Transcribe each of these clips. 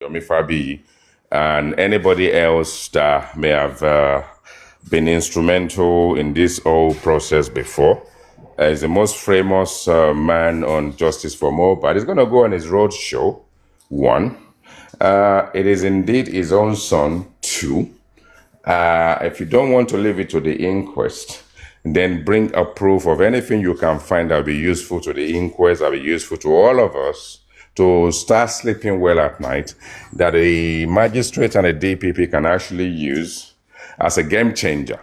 Yomi Fabi, and anybody else that may have been instrumental in this whole process before. He's the most famous man on Justice for Mohbad. He's going to go on his road show, one. It is indeed his own son, two. If you don't want to leave it to the inquest, then bring a proof of anything you can find that will be useful to the inquest, that will be useful to all of us to start sleeping well at night, that a magistrate and a DPP can actually use as a game changer.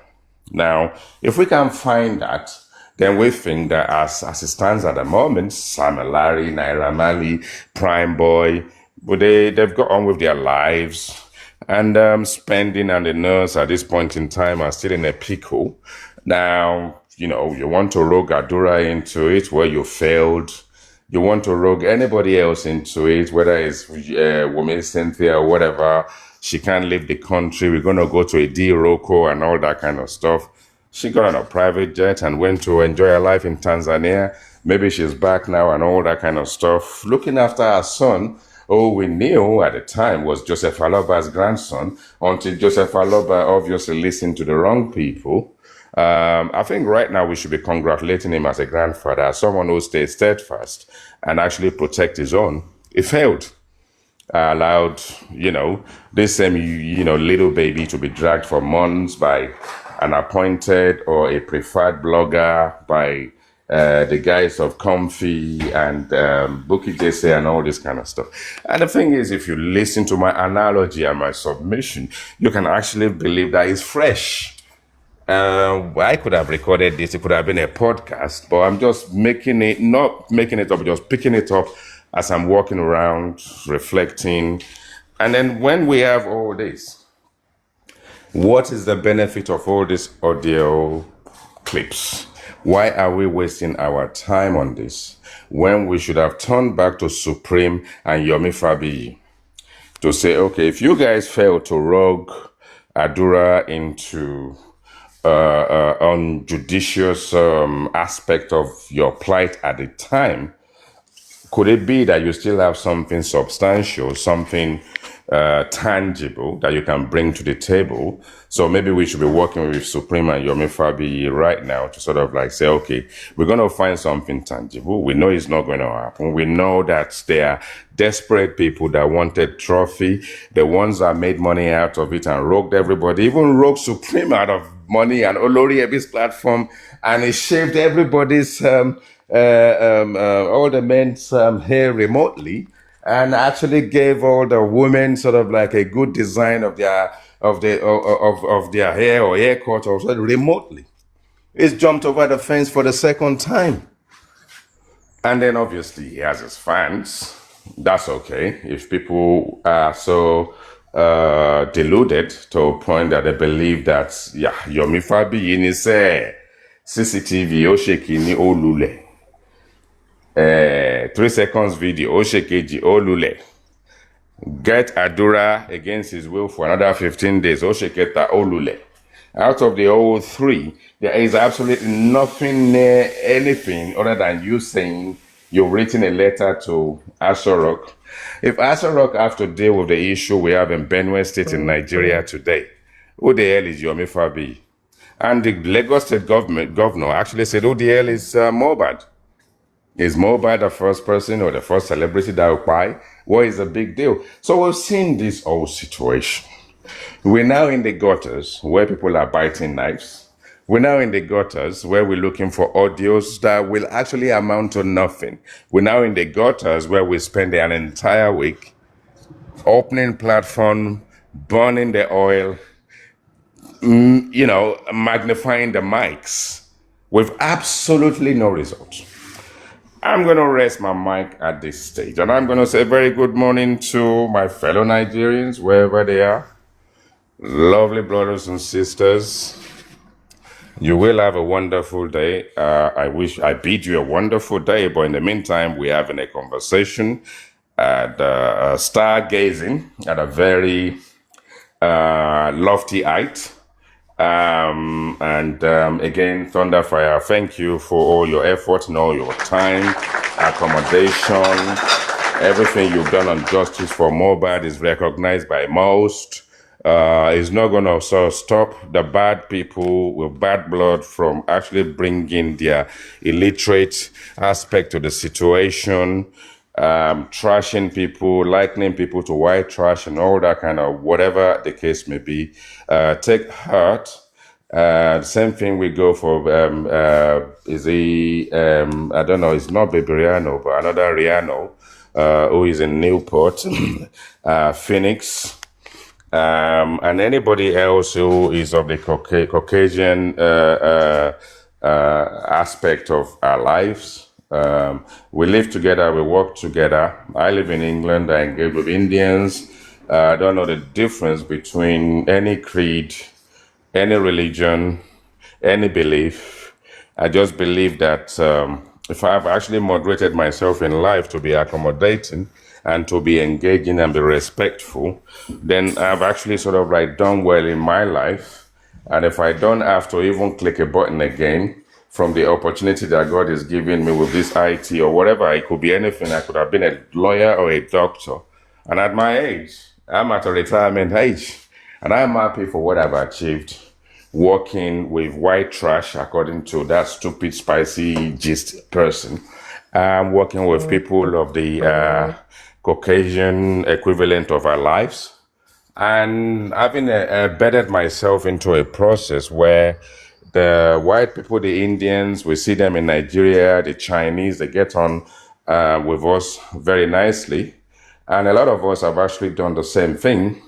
Now, if we can find that, then we think that as it stands at the moment, Sam Larry, Naira Mali, Prime Boy, but they've got on with their lives. And spending and the nurse at this point in time are still in a pickle. Now, you want to rogue Adura into it where you failed. You want to rogue anybody else into it, whether it's woman Cynthia or whatever. She can't leave the country. We're going to go to a D-Roko and all that kind of stuff. She got on a private jet and went to enjoy her life in Tanzania. Maybe she's back now and all that kind of stuff. Looking after her son, who we knew at the time was Joseph Aloba's grandson, until Joseph Aloba obviously listened to the wrong people. I think right now we should be congratulating him as a grandfather, as someone who stayed steadfast and actually protect his own. He failed. Allowed, this same, little baby to be dragged for months by an appointed or a preferred blogger, by the guys of Comfy and Bookie JC and all this kind of stuff. And the thing is, if you listen to my analogy and my submission, you can actually believe that it's fresh. I could have recorded this, it could have been a podcast, but I'm just not making it up, just picking it up as I'm walking around, reflecting. And then when we have all this, what is the benefit of all these audio clips? Why are we wasting our time on this when we should have turned back to Supreme and Yomi Fabi to say, okay, if you guys fail to rogue Adura into unjudicious aspect of your plight at the time, could it be that you still have something substantial, something tangible that you can bring to the table? So maybe we should be working with Supreme and Yomi Fabi right now to sort of like say, okay, we're going to find something tangible. We know it's not going to happen. We know that there are desperate people that wanted trophy, the ones that made money out of it and rogued everybody, even rogued Supreme out of money and Olori Ebi's platform, and it shaved everybody's all the men's hair remotely, and actually gave all the women sort of like a good design of their hair or haircut or something remotely. It's jumped over the fence for the second time. And then obviously he has his fans. That's okay. If people are so deluded to a point that they believe that, Yomi Fabi in his CCTV, Oshekini Olule. 3 seconds video, Oshekeji Olule. Get Adura against his will for another 15 days, Osheketa Olule. Out of the whole 3, there is absolutely nothing near anything other than you saying you've written a letter to Asorok. If Asorok have to deal with the issue we have in Benue State in Nigeria today, who the hell is Yomi Fabi? And the Lagos State governor actually said, who the hell is Mohbad? Is Mohbad the first person or the first celebrity that will buy? What is the big deal? So we've seen this whole situation. We're now in the gutters where people are biting knives. We're now in the gutters where we're looking for audios that will actually amount to nothing. We're now in the gutters where we spend an entire week opening platform, burning the oil, magnifying the mics with absolutely no result. I'm going to rest my mic at this stage, and I'm going to say very good morning to my fellow Nigerians, wherever they are. Lovely brothers and sisters, you will have a wonderful day. I bid you a wonderful day, but in the meantime, we're having a conversation at stargazing at a very lofty height. Again, Thunderfire, thank you for all your effort and all your time, accommodation, Everything you've done on justice for mohbad is recognized by most. It's not going to sort of stop the bad people with bad blood from actually bringing their illiterate aspect to the situation, trashing people, likening people to white trash, and all that kind of whatever the case may be. Take heart. Same thing we go for, is he, I don't know, it's not Baby Riano, but another Riano, who is in Newport, Phoenix, and anybody else who is of the Caucasian aspect of our lives. We live together, we work together. I live in England, I engage with Indians. I don't know the difference between any creed, any religion, any belief. I just believe that if I've actually moderated myself in life to be accommodating and to be engaging and be respectful, then I've actually sort of like done well in my life. And if I don't have to even click a button again from the opportunity that God is giving me with this IT or whatever, it could be anything. I could have been a lawyer or a doctor. And at my age, I'm at a retirement age, and I'm happy for what I've achieved working with white trash, according to that stupid, spicy gist person. I'm working with people of the Caucasian equivalent of our lives. And having embedded myself into a process where the white people, the Indians, we see them in Nigeria, the Chinese, they get on with us very nicely. And a lot of us have actually done the same thing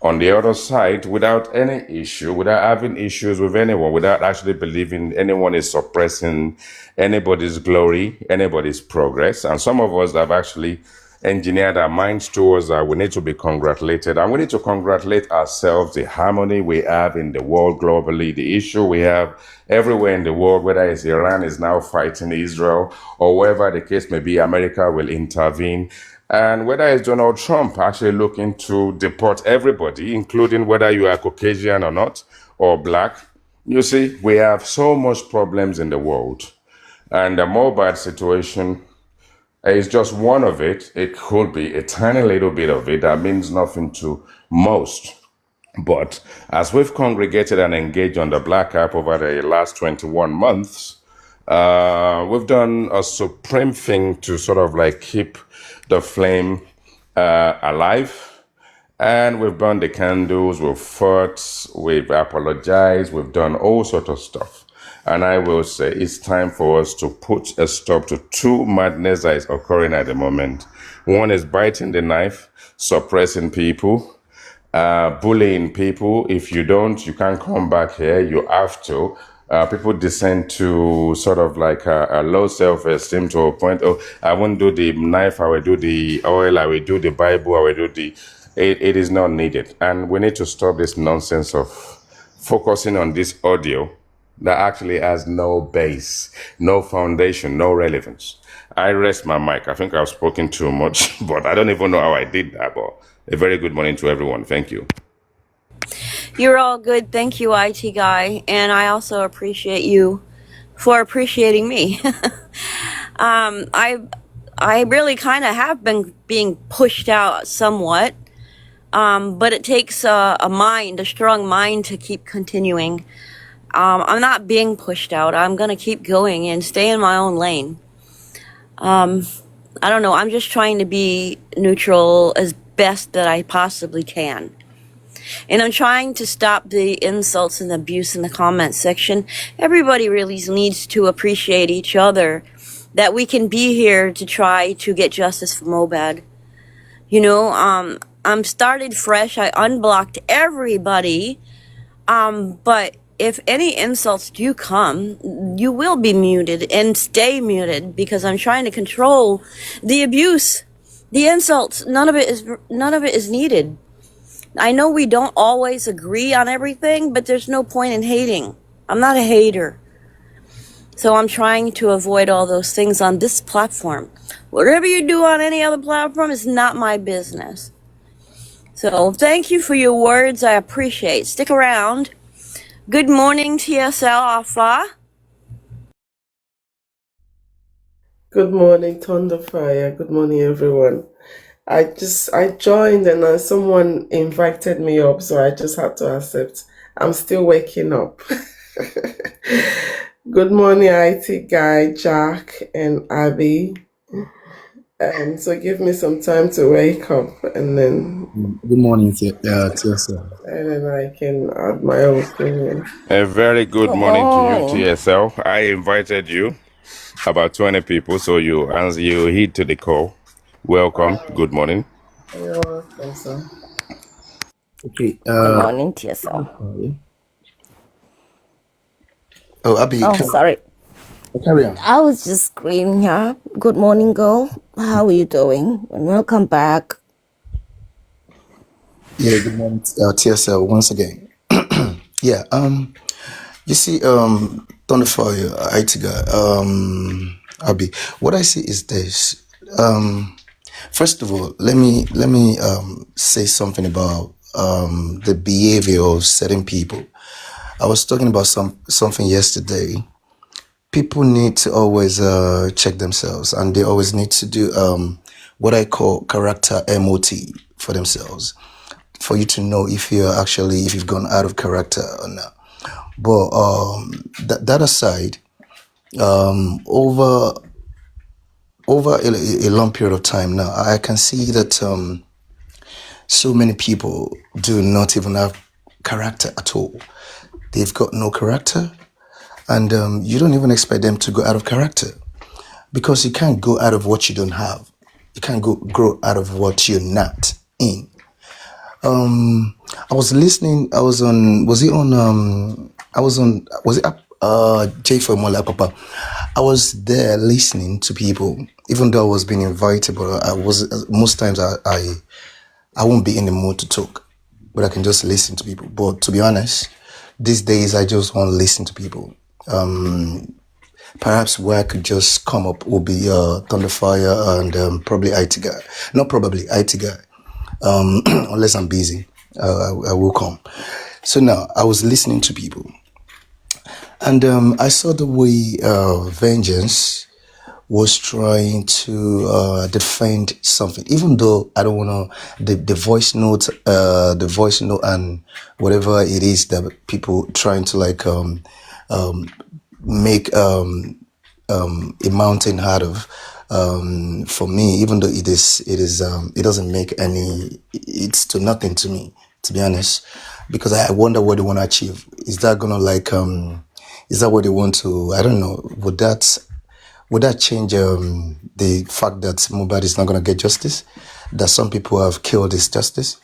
on the other side without any issue, without having issues with anyone, without actually believing anyone is suppressing anybody's glory, anybody's progress. And some of us have actually engineered our minds towards that we need to be congratulated, and we need to congratulate ourselves, the harmony we have in the world globally, the issue we have everywhere in the world, whether it's Iran is now fighting Israel or wherever the case may be, America will intervene. And whether it's Donald Trump actually looking to deport everybody, including whether you are Caucasian or not, or black. You see, we have so much problems in the world. And the mohbad situation is just one of it. It could be a tiny little bit of it that means nothing to most. But as we've congregated and engaged on the Black App over the last 21 months, we've done a supreme thing to sort of like keep the flame alive. And we've burned the candles, we've fought, we've apologized, we've done all sorts of stuff. And I will say it's time for us to put a stop to two madness that is occurring at the moment. One is biting the knife, suppressing people, bullying people. If you don't, you can't come back here. You have to. People descend to sort of like a low self-esteem to a point, oh, I won't do the knife, I will do the oil, I will do the Bible, I will do the... It is not needed. And we need to stop this nonsense of focusing on this audio that actually has no base, no foundation, no relevance. I rest my mic. I think I've spoken too much, but I don't even know how I did that. But a very good morning to everyone. Thank you. You're all good. Thank you, IT guy. And I also appreciate you for appreciating me. I really kind of have been being pushed out somewhat. But it takes a strong mind to keep continuing. I'm not being pushed out. I'm going to keep going and stay in my own lane. I don't know. I'm just trying to be neutral as best that I possibly can. And I'm trying to stop the insults and abuse in the comment section. Everybody really needs to appreciate each other, that we can be here to try to get justice for mohbad. You know, I'm started fresh. I unblocked everybody. But if any insults do come, you will be muted and stay muted, because I'm trying to control the abuse, the insults. None of it is needed. I know we don't always agree on everything, but there's no point in hating. I'm not a hater. So I'm trying to avoid all those things on this platform. Whatever you do on any other platform is not my business. So thank you for your words. I appreciate. Stick around. Good morning, TSL Alpha. Good morning, Thunder Fire. Good morning, everyone. I joined and then someone invited me up, so I just had to accept. I'm still waking up. Good morning, IT guy, Jack and Abby. So give me some time to wake up Good morning, TSL. and then I can add my opinion. A very good Good morning to you, morning. TSL. I invited you, about 20 people, so you heed to the call. Welcome. Good morning. You're welcome, sir. Okay, Good morning, TSL. sorry. Oh, Abby, Oh, sorry. Carry on. I was just greeting her. Good morning, girl. How are you doing? And welcome back. Yeah, good morning, TSL once again. Yeah, you see, Thunderfire, IT guy, Abby, what I see is this. First of all, let me say something about the behavior of certain people. I was talking about something yesterday. People need to always check themselves, and they always need to do what I call character MOT for themselves, for you to know if you've gone out of character or not. But that aside, over a long period of time now, I can see that so many people do not even have character at all. They've got no character, and you don't even expect them to go out of character. Because you can't go out of what you don't have. You can't grow out of what you're not in. I was listening. I was on. Was it on? I was on. Was it up? J for Mola Papa. I was there listening to people, even though I was being invited. But I was most times I won't be in the mood to talk, but I can just listen to people. But to be honest, these days I just want to listen to people. Perhaps where I could just come up will be Thunderfire and probably IT guy. Not probably IT guy, unless I'm busy. I will come. So now I was listening to people, and I saw the way Vengeance was trying to defend something, even though I don't want to. The voice note, and whatever it is that people trying to like make a mountain out of. For me, even though it doesn't make any, it's to nothing to me, to be honest, because I wonder what they want to achieve. Is that gonna like is that what they want to? I don't know. Would that change the fact that mohbad is not gonna get justice? That some people have killed his justice,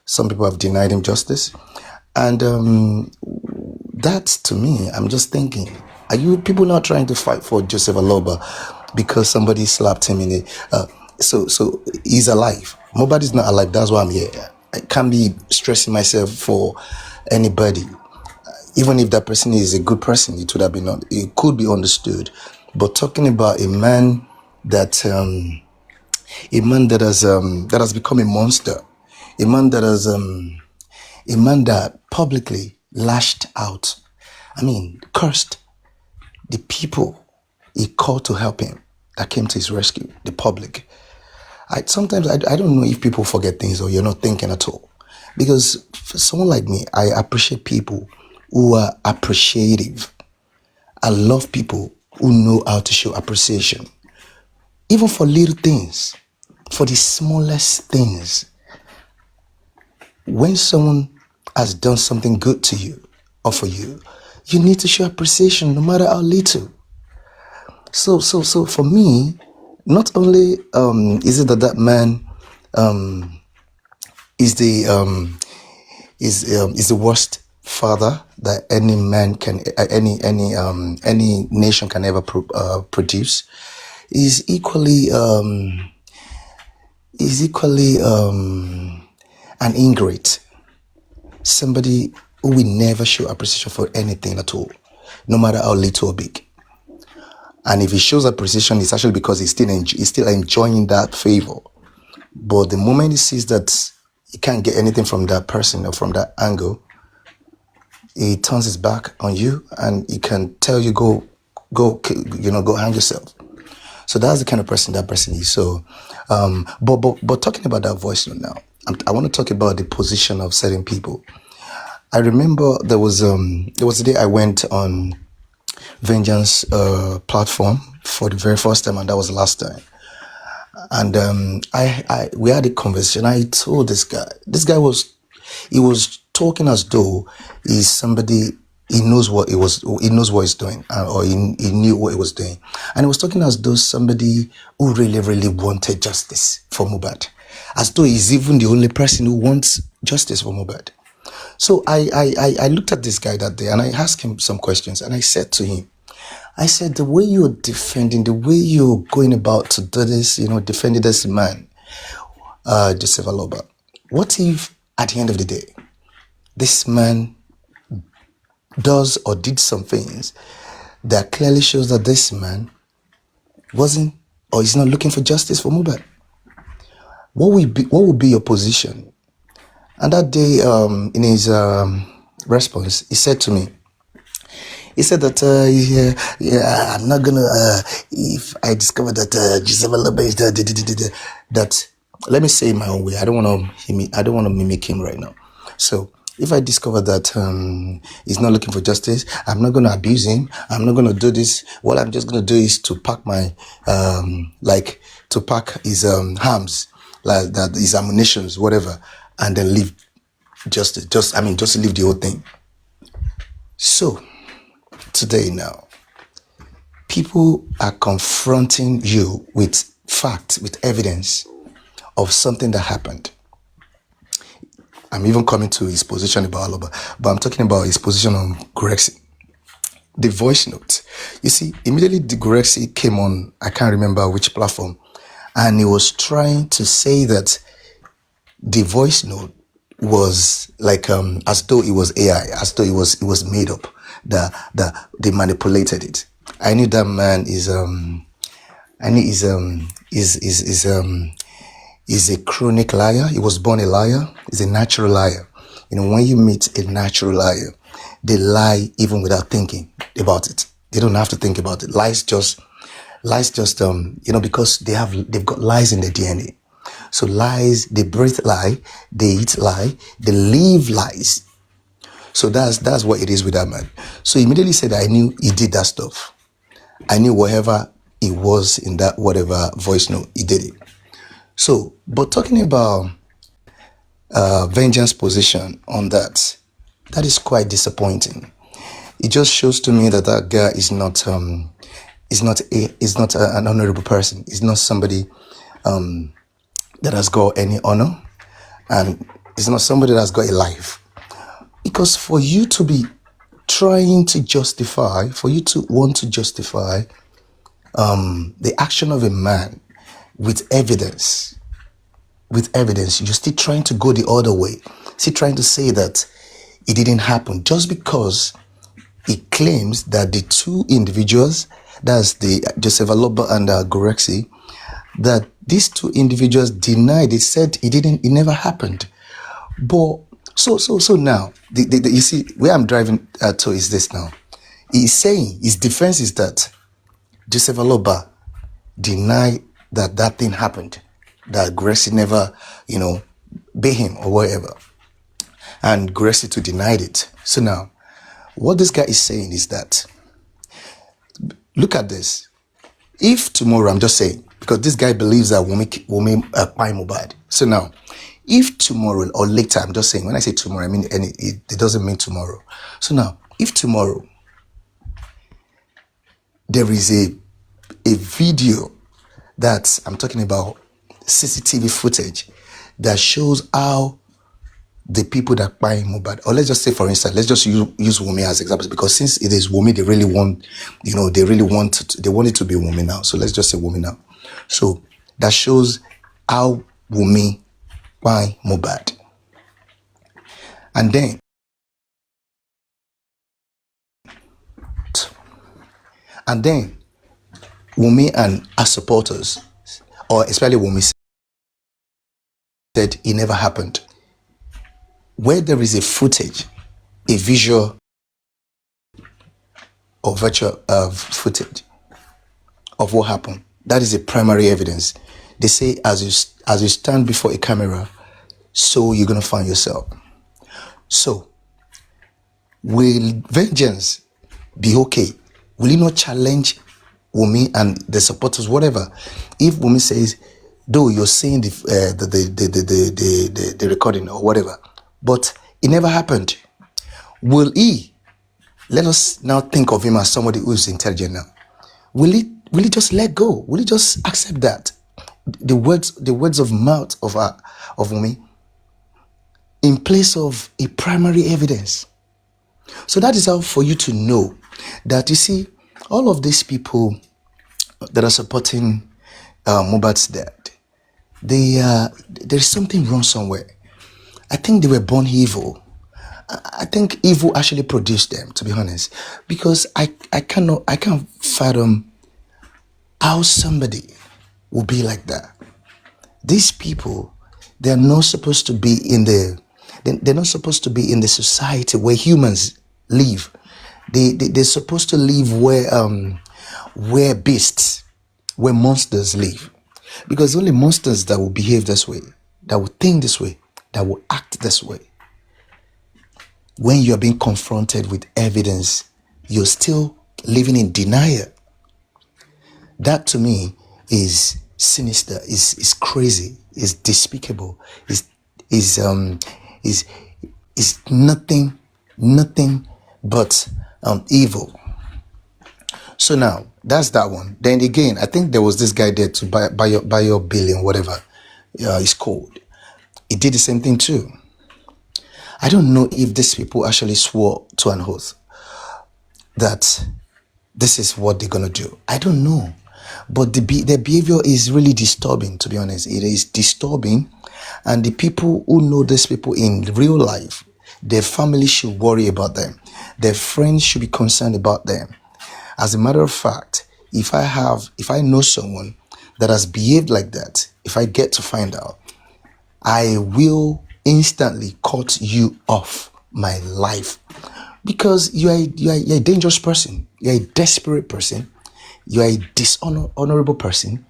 some people have denied him justice, and that to me, I'm just thinking, are you people not trying to fight for Joseph Aloba because somebody slapped him in it? So he's alive. Mohbad is not alive. That's why I'm here. I can't be stressing myself for anybody. Even if that person is a good person, it would have been it could be understood. But talking about that a man that has become a monster, a man that has a man that publicly lashed out. I mean, cursed the people he called to help him that came to his rescue, the public. Sometimes I don't know if people forget things or you're not thinking at all. Because for someone like me, I appreciate people who are appreciative. I love people who know how to show appreciation, even for little things, for the smallest things. When someone has done something good to you or for you, you need to show appreciation no matter how little. So for me, not only is it that man is the is the worst father that any man can any nation can ever produce, is equally an ingrate, somebody who will never show appreciation for anything at all, no matter how little or big. And if he shows appreciation, it's actually because he's still enjoying that favor. But the moment he sees that he can't get anything from that person or from that angle, he turns his back on you and he can tell you go hang yourself. So that's the kind of person that person is. So, but talking about that voice note now, I want to talk about the position of certain people. I remember there was a day I went on Vengeance platform for the very first time, and that was the last time. And we had a conversation. I told this guy. He was talking as though he's somebody. He knows what he was. He knows what he's doing, or he knew what he was doing. And he was talking as though somebody who really, really wanted justice for Mohbad, as though he's even the only person who wants justice for Mohbad. So I looked at this guy that day and I asked him some questions, and I said to him, I said, the way you're defending, the way you're going about to do this, defending this man, Joseph Aloba, what if at the end of the day, this man does or did some things that clearly shows that this man wasn't or is not looking for justice for Mohbad? What would be your position? And that day, in his response, he said to me, he said that, I'm not gonna, if I discover that Giselle Aloba is that, let me say it my own way. I don't want to mimic him right now. So if I discover that he's not looking for justice, I'm not going to abuse him. I'm not going to do this. What I'm just going to do is to pack my, to pack his arms, like that, his ammunitions, whatever, and then leave justice. Just leave the whole thing. So today now, people are confronting you with facts, with evidence of something that happened. I'm even coming to his position about Aloba, but I'm talking about his position on Gorexi. The voice note. You see, immediately the Gorexi came on, I can't remember which platform, and he was trying to say that the voice note was like as though it was AI, as though it was made up, that they manipulated it. I knew that man is a chronic liar. He was born a liar. He's a natural liar. When you meet a natural liar, they lie even without thinking about it. They don't have to think about it. Lies just because they've got lies in their DNA. So lies, they breathe lie, they eat lie, they live lies. So that's what it is with that man. So he immediately said, I knew he did that stuff. I knew whatever it was in that whatever voice note, he did it. So, but talking about Vengeance position on that is quite disappointing. It just shows to me that guy is not an honorable person. He's not somebody that has got any honor, and it's not somebody that's got a life. Because for you to be trying to justify, for you to want to justify the action of a man with evidence, you're still trying to go the other way, still trying to say that it didn't happen just because he claims that the two individuals, that's the Joseph Aloba and Gorexi, that these two individuals denied. They said it never happened. But so now, you see where I'm driving to is this now. He's saying his defense is that Joseph Aloba denied that thing happened, that Gorexi never, pay him or whatever, and Gorexi too denied it. So now, what this guy is saying is that, look at this. If tomorrow, I'm just saying, because this guy believes that Wunmi buy Mohbad. So now, if tomorrow or later, I'm just saying, when I say tomorrow, I mean, it doesn't mean tomorrow. So now, if tomorrow there is a video that I'm talking about, CCTV footage that shows how the people that buy Mohbad, or let's just say, for instance, let's just use Wunmi as examples, because since it is Wunmi, they really want, they want it to be Wunmi now. So let's just say Wunmi now. So that shows how Wunmi buy Mohbad. And then Wunmi and her supporters, or especially Wunmi, said it never happened. Where there is a footage, a visual or virtual footage of what happened, That is a primary evidence. They say as you stand before a camera, so you're gonna find yourself. So will vengeance be okay? Will you not challenge Wumi and the supporters, whatever? If Wumi says, though you're saying the recording or whatever, but it never happened, will he? Let us now think of him as somebody who is intelligent now. Will he just let go? Will he just accept that? The words of mouth of Wumi in place of a primary evidence. So that is how for you to know that, you see, all of these people that are supporting Mohbad's death, there's something wrong somewhere. I think they were born evil. I think evil actually produced them, to be honest, because I can't fathom how somebody will be like that. These people, they're not supposed to be they're not supposed to be in the society where humans live. They're supposed to live where beasts, where monsters live. Because only monsters that will behave this way, that will think this way, that will act this way. When you're being confronted with evidence, you're still living in denial. That to me is sinister, is crazy, is despicable, is nothing but evil. So now that's that one. Then again, I think there was this guy there to buy your billion, whatever it's called. He did the same thing too. I don't know if these people actually swore to an oath that this is what they're gonna do. I don't know, but their behavior is really disturbing. To be honest, it is disturbing, and the people who know these people in real life, their family should worry about them. Their friends should be concerned about them. As a matter of fact, if I know someone that has behaved like that, if I get to find out, I will instantly cut you off my life, because you're a dangerous person. You're a desperate person. You're a dishonorable person.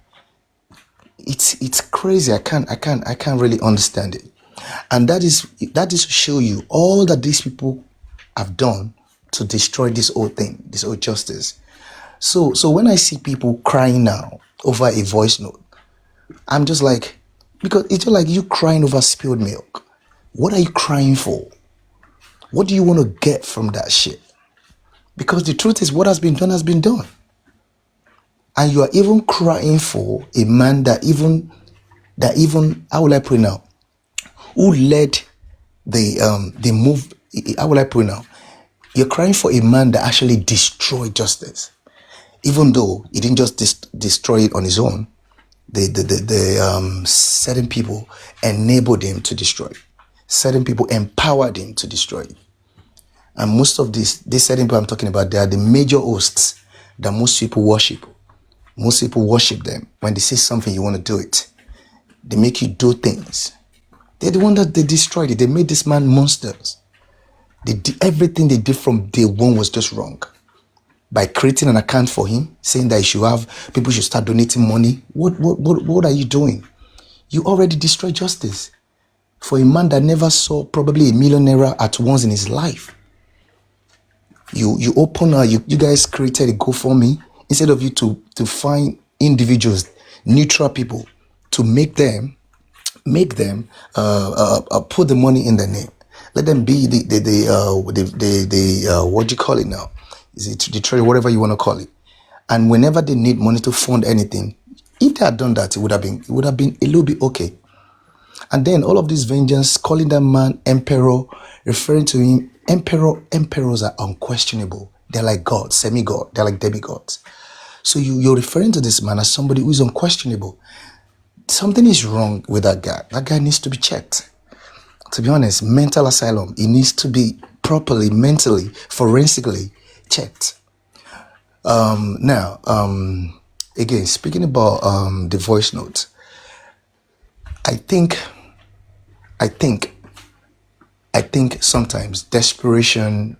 It's crazy. I can't really understand it. And that is to show you all that these people have done to destroy this whole thing, this whole justice. So when I see people crying now over a voice note, I'm just like, because it's just like you crying over spilled milk. What are you crying for? What do you want to get from that shit? Because the truth is, what has been done has been done. And you are even crying for a man that even, how will I put it now, who led the move, how will I put it now? You're crying for a man that actually destroyed justice. Even though he didn't just destroy it on his own, the certain people enabled him to destroy it. Certain people empowered him to destroy it. And most of these certain people I'm talking about, they are the major hosts that most people worship. Most people worship them. When they say something, you want to do it. They make you do things. They're the one that they destroyed it. They made this man monsters. Everything they did from day one was just wrong. By creating an account for him, saying that people should start donating money. What are you doing? You already destroyed justice for a man that never saw probably a millionaire at once in his life. You guys created a GoFundMe instead of you to find individuals, neutral people, to make them put the money in their name. Let them be the what do you call it now? Is it the treasury, whatever you want to call it? And whenever they need money to fund anything, if they had done that, it would have been a little bit okay. And then all of this vengeance, calling that man emperor, referring to him emperors are unquestionable. They're like God, semi-God. They're like demigods. So you're referring to this man as somebody who is unquestionable. Something is wrong with that guy. That guy needs to be checked. To be honest, mental asylum. He needs to be properly, mentally, forensically checked. Now, again, speaking about the voice note, I think sometimes desperation,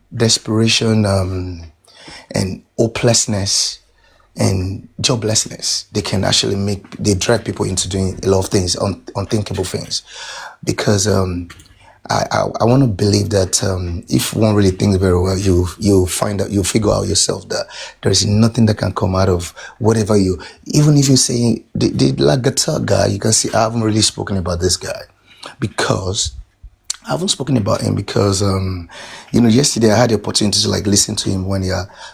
and hopelessness and joblessness. They can actually they drag people into doing a lot of things, unthinkable things. Because I want to believe that if one really thinks very well, you find out, you figure out yourself that there is nothing that can come out of whatever even if you say the Lagatar guy, you can see I haven't really spoken about this guy because I haven't spoken about him because, yesterday I had the opportunity to listen to him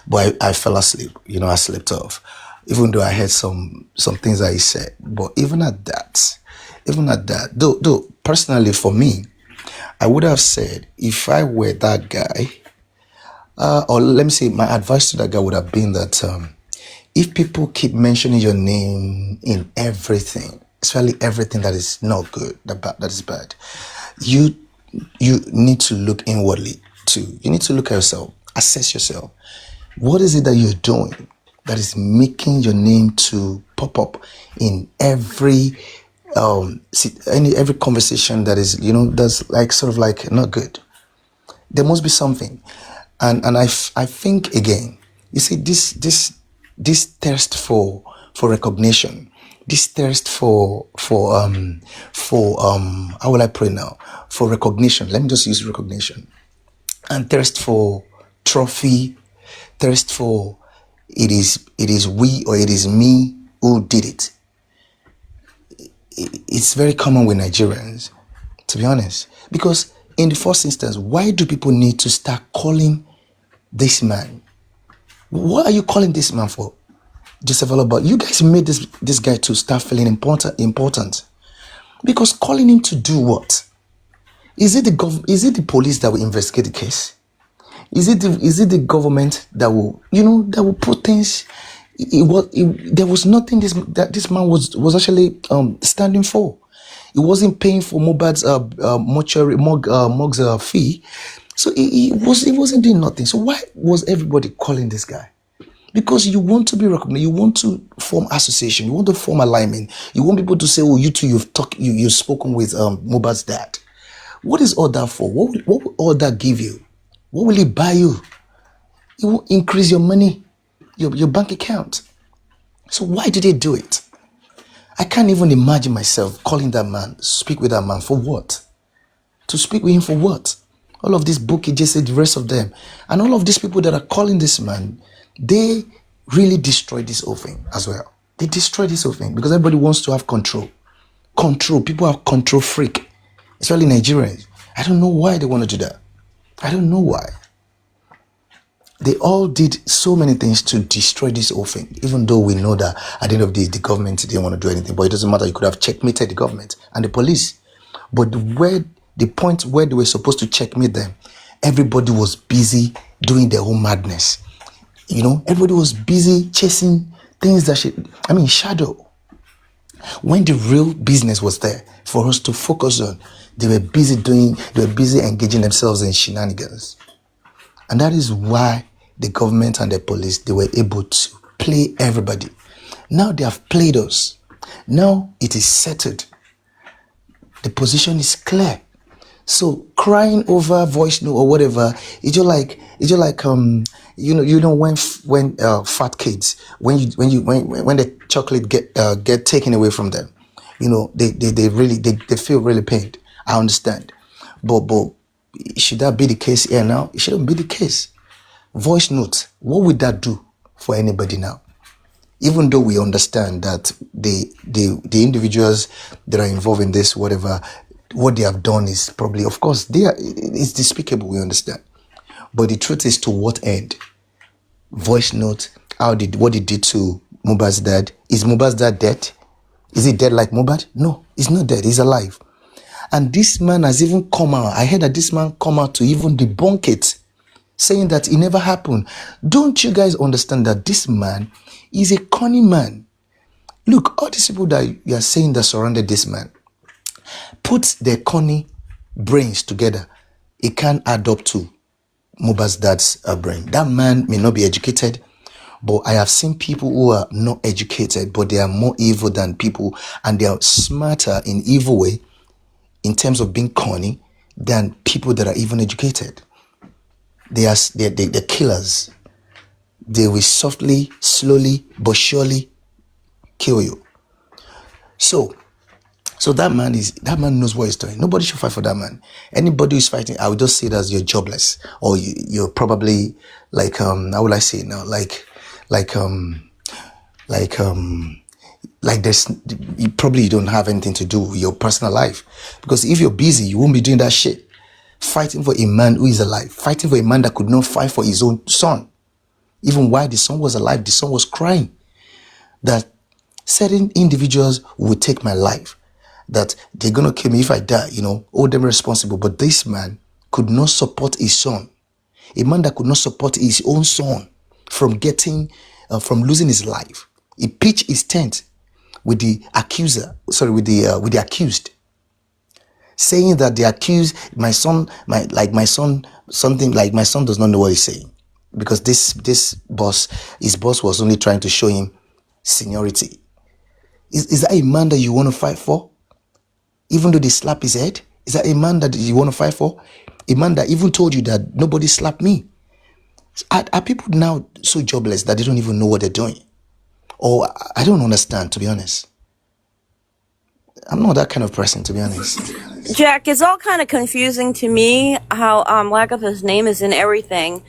but I fell asleep. I slept off, even though I heard some things that he said. But even at that, though personally for me, I would have said if I were that guy, or let me say, my advice to that guy would have been that if people keep mentioning your name in everything, especially everything that is not good, that is bad, you need to look inwardly too. You need to look at yourself, assess yourself. What is it that you're doing that is making your name to pop up in every conversation that is, that's sort of not good? There must be something. And I think again, you see, this thirst for recognition, this thirst for how will I pray now? For recognition. Let me just use recognition. And thirst for trophy, thirst for it is we or it is me who did it. It's very common with Nigerians, to be honest. Because in the first instance, why do people need to start calling this man? What are you calling this man for? Joseph Alaba, you guys made this guy to start feeling important. Because calling him to do what? Is it the police that will investigate the case? Is it the government that will put things? There was nothing that this man was actually standing for. He wasn't paying for mohbad's morgue's fee, so he wasn't doing nothing. So why was everybody calling this guy? Because you want to be recognized, you want to form association, you want to form alignment, you want people to say, "Oh, you two, you've spoken with mohbad's dad." What is all that for? What will all that give you? What will it buy you? It will increase your money, your bank account. So why did they do it? I can't even imagine myself calling that man, speak with that man for what? To speak with him for what? All of this book, he just said, the rest of them. And all of these people that are calling this man, they really destroyed this whole thing as well. They destroyed this whole thing because everybody wants to have control. Control. People are control freak, especially Nigerians. I don't know why they want to do that. I don't know why. They all did so many things to destroy this whole thing, even though we know that at the end of the day, the government didn't want to do anything. But it doesn't matter. You could have checkmated the government and the police. But the point where they were supposed to checkmate them, everybody was busy doing their own madness. Everybody was busy chasing things that shadow. When the real business was there for us to focus on, they were busy engaging themselves in shenanigans. And that is why the government and the police, they were able to play everybody. Now they have played us. Now it is settled. The position is clear. So crying over voice note or whatever, it's just like when fat kids, when the chocolate get taken away from them, they feel really pained. I understand, but should that be the case here now? It shouldn't be the case. Voice note, what would that do for anybody now? Even though we understand that the individuals that are involved in this, whatever, what they have done is probably, of course, it's despicable, we understand. But the truth is, to what end? Voice note, what he did to Mohbad's dad. Is Mohbad's dad dead? Is he dead like Mohbad? No, he's not dead, he's alive. And this man has even come out. I heard that this man come out to even debunk it, saying that it never happened. Don't you guys understand that this man is a cunning man? Look, all these people that you are saying that surrounded this man, put their cunning brains together, it can't add up to Mohbad's dad's brain. That man may not be educated, but I have seen people who are not educated, but they are more evil than people, and they are smarter in evil way in terms of being cunning than people that are even educated. They're killers. they will softly, slowly, but surely kill you. So that man knows what he's doing. Nobody should fight for that man. Anybody who's fighting, I would just say that you're jobless, or you're probably like how will I say it now? Like there's you don't have anything to do with your personal life, because if you're busy, you won't be doing that shit. Fighting for a man who is alive, fighting for a man that could not fight for his own son. Even while the son was alive, the son was crying that certain individuals will take my life, that they're going to kill me if I die, hold them responsible. But this man could not support his son. A man that could not support his own son from from losing his life. He pitched his tent with the accused, saying that the accused, my son does not know what he's saying, because his boss was only trying to show him seniority. Is that a man that you want to fight for? Even though they slap his head, is that a man that you want to fight for? A man that even told you that nobody slapped me. Are people now so jobless that they don't even know what they're doing? Or I don't understand, to be honest. I'm not that kind of person, to be honest. Jack, it's all kind of confusing to me how lack of his name is in everything.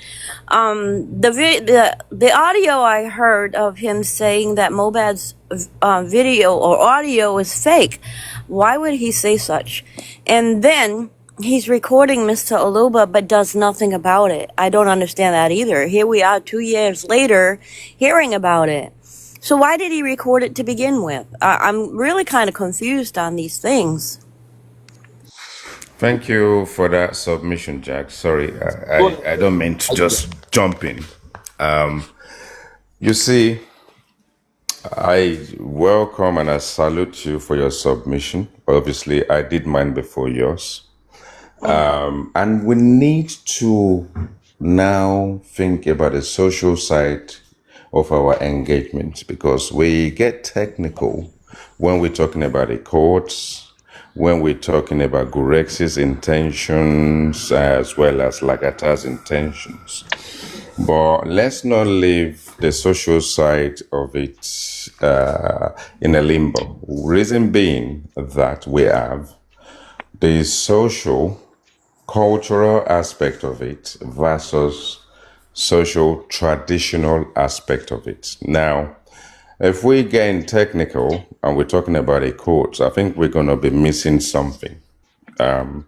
The audio I heard of him saying that mohbad's video or audio is fake. Why would he say such? And then he's recording Mr. Aluba but does nothing about it. I don't understand that either. Here we are 2 years later hearing about it. So why did he record it to begin with? I'm really kind of confused on these things. Thank you for that submission, Jack. Sorry, I don't mean to just jump in. You see, I welcome and I salute you for your submission. Obviously, I did mine before yours. And we need to now think about the social side of our engagement, because we get technical when we're talking about the courts, when we're talking about Gurex's intentions as well as Lagata's intentions. But let's not leave the social side of it in a limbo. Reason being that we have the social, cultural aspect of it versus social, traditional aspect of it. Now, if we get in technical and we're talking about a court, I think we're going to be missing something. On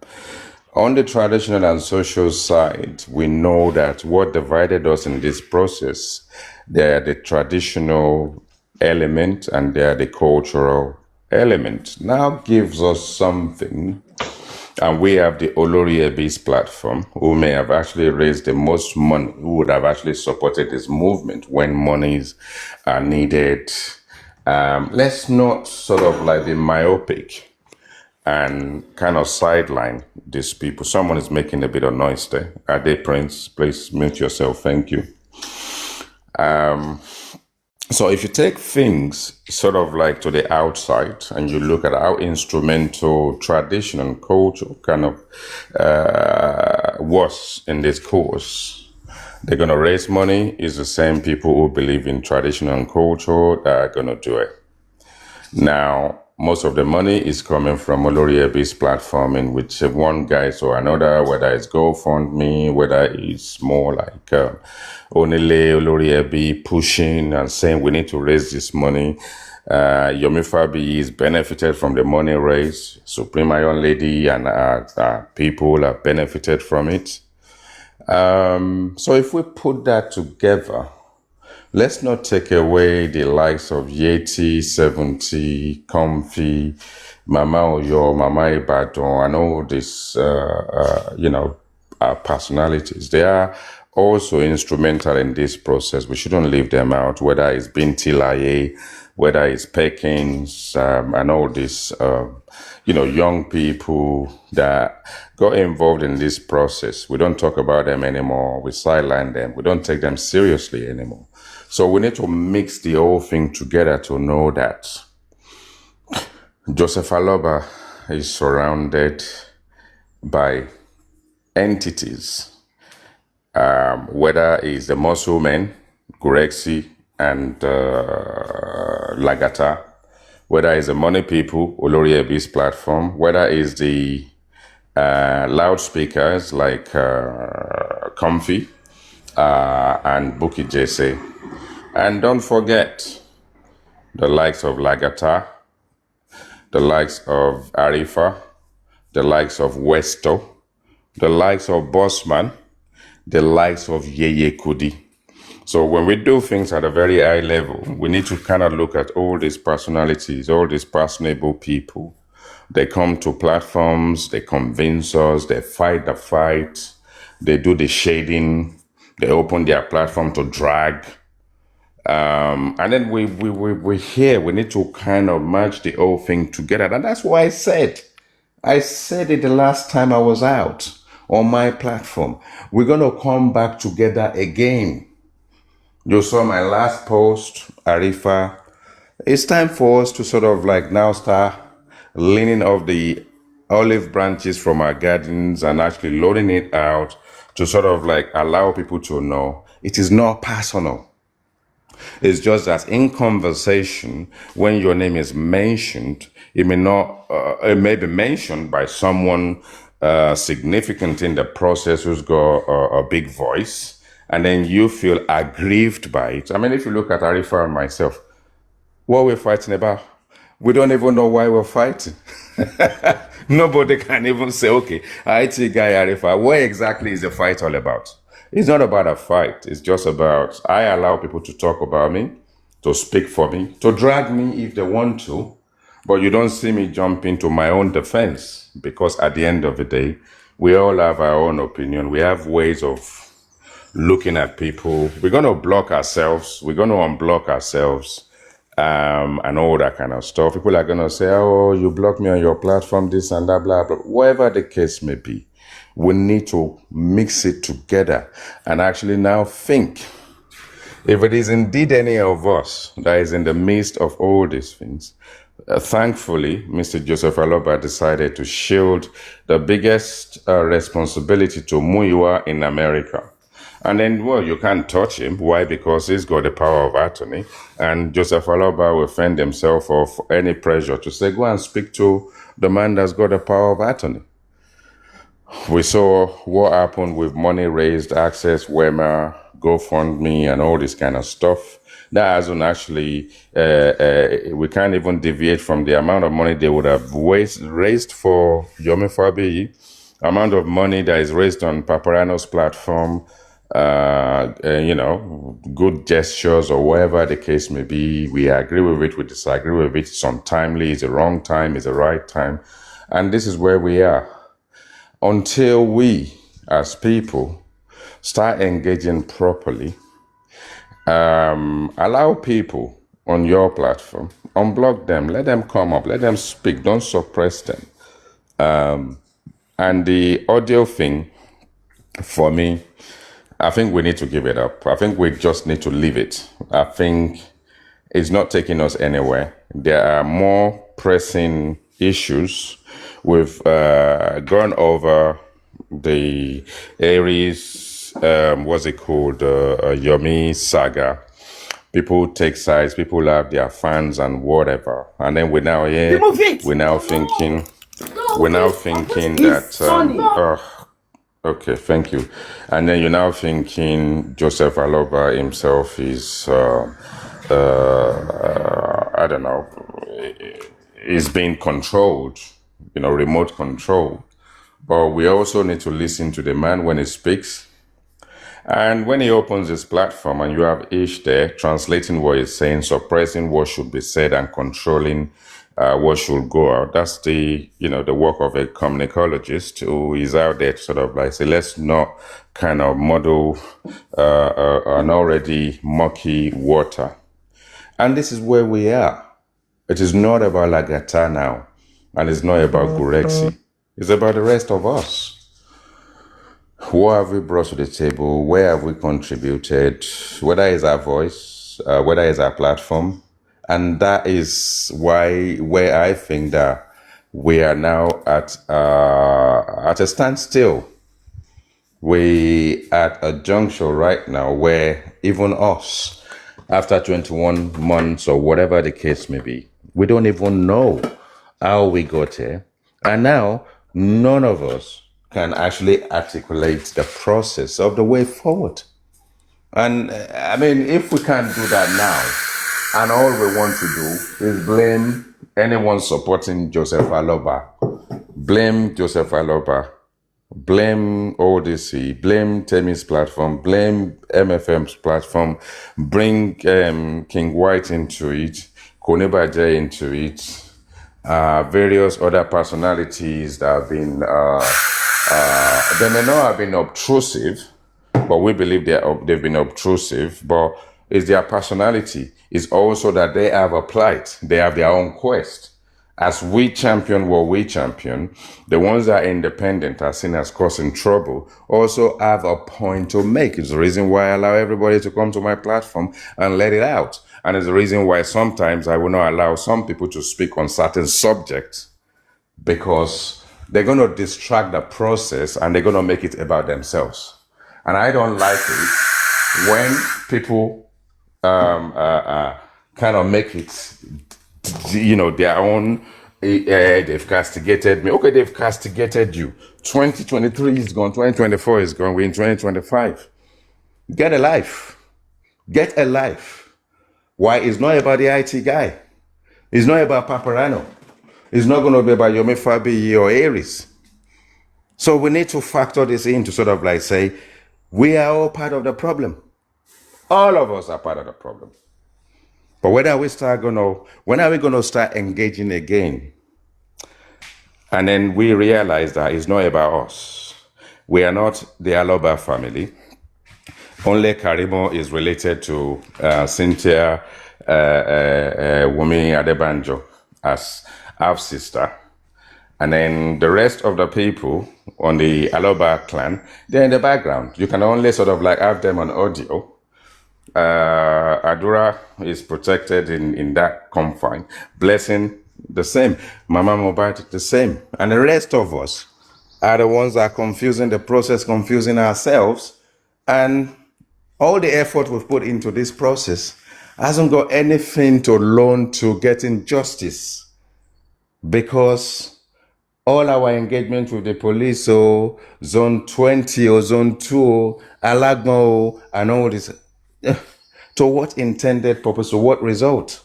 the traditional and social side, we know that what divided us in this process, they are the traditional element and they are the cultural element. Now gives us something. And we have the Olori Ebi's platform, who may have actually raised the most money, who would have actually supported this movement when monies are needed. Let's not sort of like be myopic and kind of sideline these people. Someone is making a bit of noise there. Ade Prince, please mute yourself. Thank you. So if you take things sort of like to the outside and you look at how instrumental tradition and culture kind of was in this course, they're going to raise money. It's the same people who believe in tradition and culture that are going to do it. Now, most of the money is coming from Olori Ebi's platform, in which one guy or another, whether it's GoFundMe, whether it's more like Onile Olori Ebi pushing and saying we need to raise this money. Yomi Fabi is benefited from the money raised. Supreme Iron Lady and people have benefited from it. So if we put that together, let's not take away the likes of Yeti, 70, Comfy, Mama Oyo, Mama Ibadan, and all these, personalities. They are also instrumental in this process. We shouldn't leave them out, whether it's Binti Laye, whether it's Perkins, and all these, young people that got involved in this process. We don't talk about them anymore. We sideline them. We don't take them seriously anymore. So we need to mix the whole thing together to know that Joseph Aloba is surrounded by entities, whether it's the muscle men Gurexi, and Lagata, whether it's the Money People, Olori Ebi's platform, whether it's the loudspeakers like Comfy and Buki Jesse. And don't forget the likes of Lagata, the likes of Arifa, the likes of Westo, the likes of Bossman, the likes of Yeye Kudi. So when we do things at a very high level, we need to kind of look at all these personalities, all these personable people. They come to platforms, they convince us, they fight the fight, they do the shading, they open their platform to drag. And then we're here. We need to kind of merge the whole thing together. And that's why I said it the last time I was out on my platform. We're going to come back together again. You saw my last post, Arifa. It's time for us to sort of like now start leaning off the olive branches from our gardens and actually loading it out to sort of like allow people to know it is not personal. It's just that in conversation, when your name is mentioned, it may be mentioned by someone significant in the process who's got a big voice, and then you feel aggrieved by it. I mean, if you look at Arifa and myself, what we're fighting about, we don't even know why we're fighting. Nobody can even say, okay, IT guy Arifa, what exactly is the fight all about? It's not about a fight. It's just about, I allow people to talk about me, to speak for me, to drag me if they want to, but you don't see me jump into my own defense, because at the end of the day, we all have our own opinion. We have ways of looking at people. We're going to block ourselves. We're going to unblock ourselves. And all that kind of stuff. People are going to say, oh, you blocked me on your platform, this and that, blah, blah. Whatever the case may be, we need to mix it together and actually now think, if it is indeed any of us that is in the midst of all these things. Thankfully, Mr. Joseph Aloba decided to shield the biggest responsibility to Muyiwa in America. And then, well, you can't touch him. Why? Because he's got the power of attorney. And Joseph Aloba will fend himself off any pressure to say, go and speak to the man that's got the power of attorney. We saw what happened with money raised, Access, Wema, GoFundMe, and all this kind of stuff. That hasn't actually, we can't even deviate from the amount of money they would have raised for Yomi Fabiyi, amount of money that is raised on Paparano's platform, good gestures or whatever the case may be. We agree with it, we disagree with it. It's untimely, it's the wrong time, it's the right time. And this is where we are. Until we, as people, start engaging properly, allow people on your platform, unblock them, let them come up, let them speak, don't suppress them. And the audio thing, for me, I think we need to give it up. I think we just need to leave it. I think it's not taking us anywhere. There are more pressing issues. We've gone over the Aries, what's it called, Yomi saga. People take sides, people have their fans and whatever. And then we're now here, we're now thinking that, okay, thank you. And then you're now thinking Joseph Aloba himself is, I don't know, is being controlled, remote control. But we also need to listen to the man when he speaks. And when he opens his platform and you have Ish there translating what he's saying, suppressing what should be said and controlling what should go out. That's the work of a communicologist who is out there to sort of like say, let's not kind of muddle an already murky water. And this is where we are. It is not about Lagata now, and it's not about Gurexi. It's about the rest of us. What have we brought to the table? Where have we contributed? Whether it's our voice, whether it's our platform. And that is where I think that we are now at a standstill. we at a juncture right now where even us, after 21 months or whatever the case may be, we don't even know how we got here. And now none of us can actually articulate the process of the way forward. And I mean, if we can't do that now, and all we want to do is blame anyone supporting Joseph Aloba, blame Joseph Aloba, blame ODC, blame Temi's platform, blame MFM's platform, bring King White into it, Konibaje into it, various other personalities that have been, they may not have been obtrusive, but we believe they've been obtrusive, but it's their personality. It's also that they have a plight. They have their own quest. As we champion what we champion, the ones that are independent are seen as causing trouble also have a point to make. It's the reason why I allow everybody to come to my platform and let it out. And it's the reason why sometimes I will not allow some people to speak on certain subjects because they're going to distract the process and they're going to make it about themselves. And I don't like it when people kind of make it, their own, they've castigated me. Okay, they've castigated you. 2023 is gone, 2024 is gone, we're in 2025. Get a life. Get a life. Why? It's not about the IT guy. It's not about Paparano. It's not going to be about Yomi Fabi or Aries. So we need to factor this in to sort of like say, we are all part of the problem. All of us are part of the problem. But when are we going to start engaging again? And then we realize that it's not about us. We are not the Aloba family. Only Karimo is related to Cynthia Wumi Adebanjo as half-sister. And then the rest of the people on the Aloba clan, they're in the background. You can only sort of like have them on audio. Adura is protected in that confine. Blessing, the same. Mama mohbad, the same. And the rest of us are the ones that are confusing the process, confusing ourselves. And all the effort we've put into this process hasn't got anything to loan to getting justice. Because all our engagement with the police, or Zone 20 or Zone 2, Alagmo, and all this, to what intended purpose, to what result?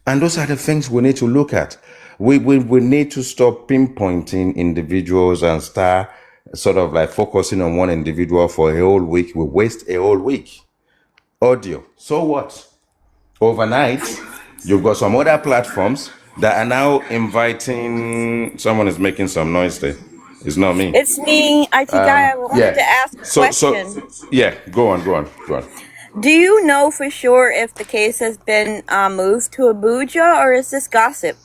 And those are the things we need to look at. We need to stop pinpointing individuals and start sort of like focusing on one individual for a whole week. We waste a whole week. Audio. So what? Overnight, you've got some other platforms that are now inviting. Someone is making some noise there. It's not me. It's me, IT guy. I wanted to ask a question. Yeah, go on. Do you know for sure if the case has been moved to Abuja, or is this gossip?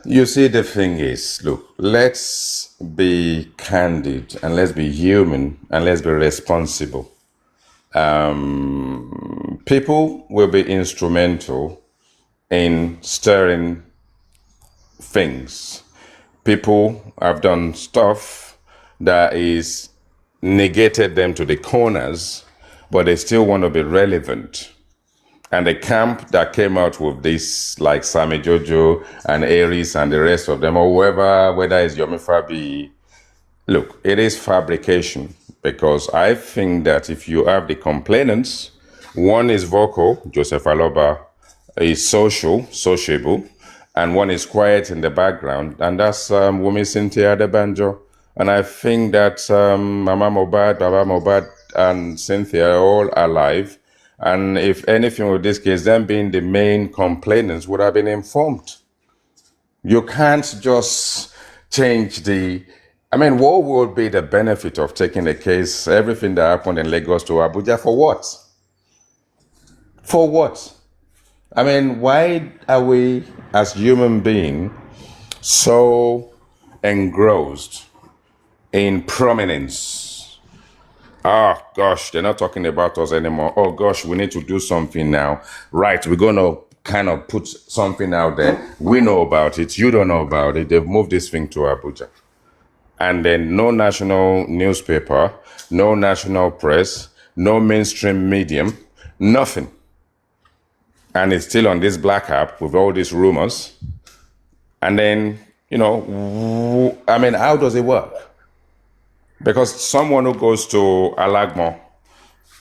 You see, the thing is, look, let's be candid and let's be human and let's be responsible. People will be instrumental in stirring things. People have done stuff that is negated them to the corners, but they still want to be relevant. And the camp that came out with this, like Sammy Jojo and Aries and the rest of them, or whoever, whether it's Yomi Fabi, look, it is fabrication. Because I think that if you have the complainants, one is vocal, Joseph Aloba is sociable, and one is quiet in the background, and that's Wumi Cynthia Adebanjo. And I think that Mama mohbad, Baba mohbad, and Cynthia are all alive. And if anything with this case, them being the main complainants would have been informed. You can't just change what would be the benefit of taking the case, everything that happened in Lagos to Abuja, for what? For what? I mean, why are we as human beings so engrossed in prominence? Oh gosh, they're not talking about us anymore. Oh gosh, we need to do something now. Right, we're going to kind of put something out there. We know about it. You don't know about it. They've moved this thing to Abuja. and then no national newspaper, no national press, no mainstream medium, nothing. And it's still on this black app with all these rumors. And then, I mean, how does it work? Because someone who goes to Alagmo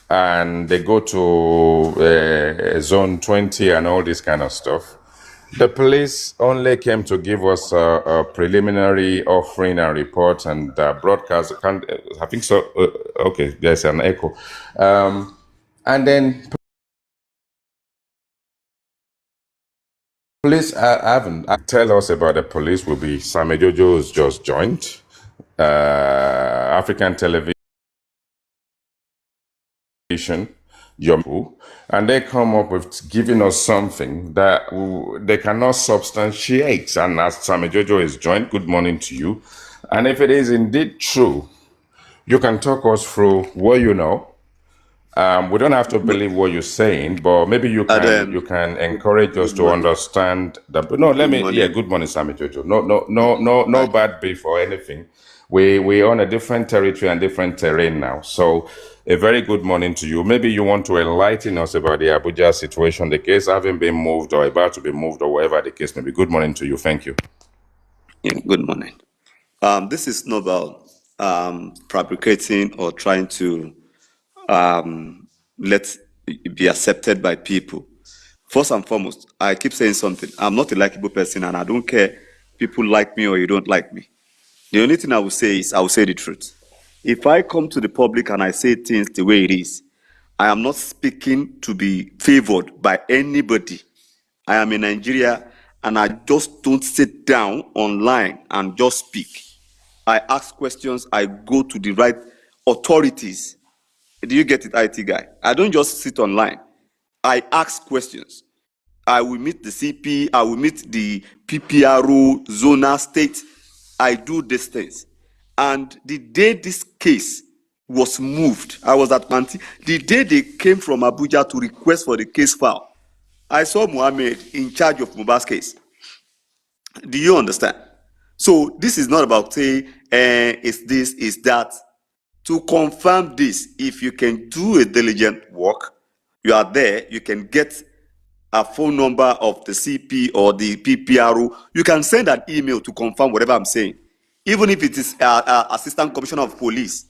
and they go to zone 20 and all this kind of stuff, the police only came to give us a preliminary offering and report and broadcast. I think so. Okay, there's an echo. And then police haven't tell us about the police will be Samejojo who's just joined. African television, and they come up with giving us something that they cannot substantiate. And as Samejojo is joined, good morning to you. And if it is indeed true, you can talk us through what you know. We don't have to believe what you're saying, but maybe you can encourage us to understand that. No, let me. Yeah, good morning, Sammy Jojo. No bad beef or anything. We on a different territory and different terrain now. So a very good morning to you. Maybe you want to enlighten us about the Abuja situation, the case having been moved or about to be moved or whatever the case may be. Good morning to you. Thank you. Yeah, good morning. This is not about fabricating or trying to let it be accepted by people. First and foremost, I keep saying something. I'm not a likable person, and I don't care people like me or you don't like me. The only thing I will say is I will say the truth. If I come to the public and I say things the way it is, I am not speaking to be favored by anybody. I am in Nigeria, and I just don't sit down online and just speak. I ask questions. I go to the right authorities. Do you get it, IT guy? I don't just sit online. I ask questions. I will meet the CP. I will meet the PPRO, zona, state. I do these things. And the day this case was moved, I was at Manti. The day they came from Abuja to request for the case file, I saw Mohammed in charge of Mohbad's case. Do you understand? So this is not about say, is this, is that. To confirm this, if you can do a diligent work, you are there, you can get a phone number of the CP or the PPRO, you can send an email to confirm whatever I'm saying. Even if it is Assistant Commissioner of Police,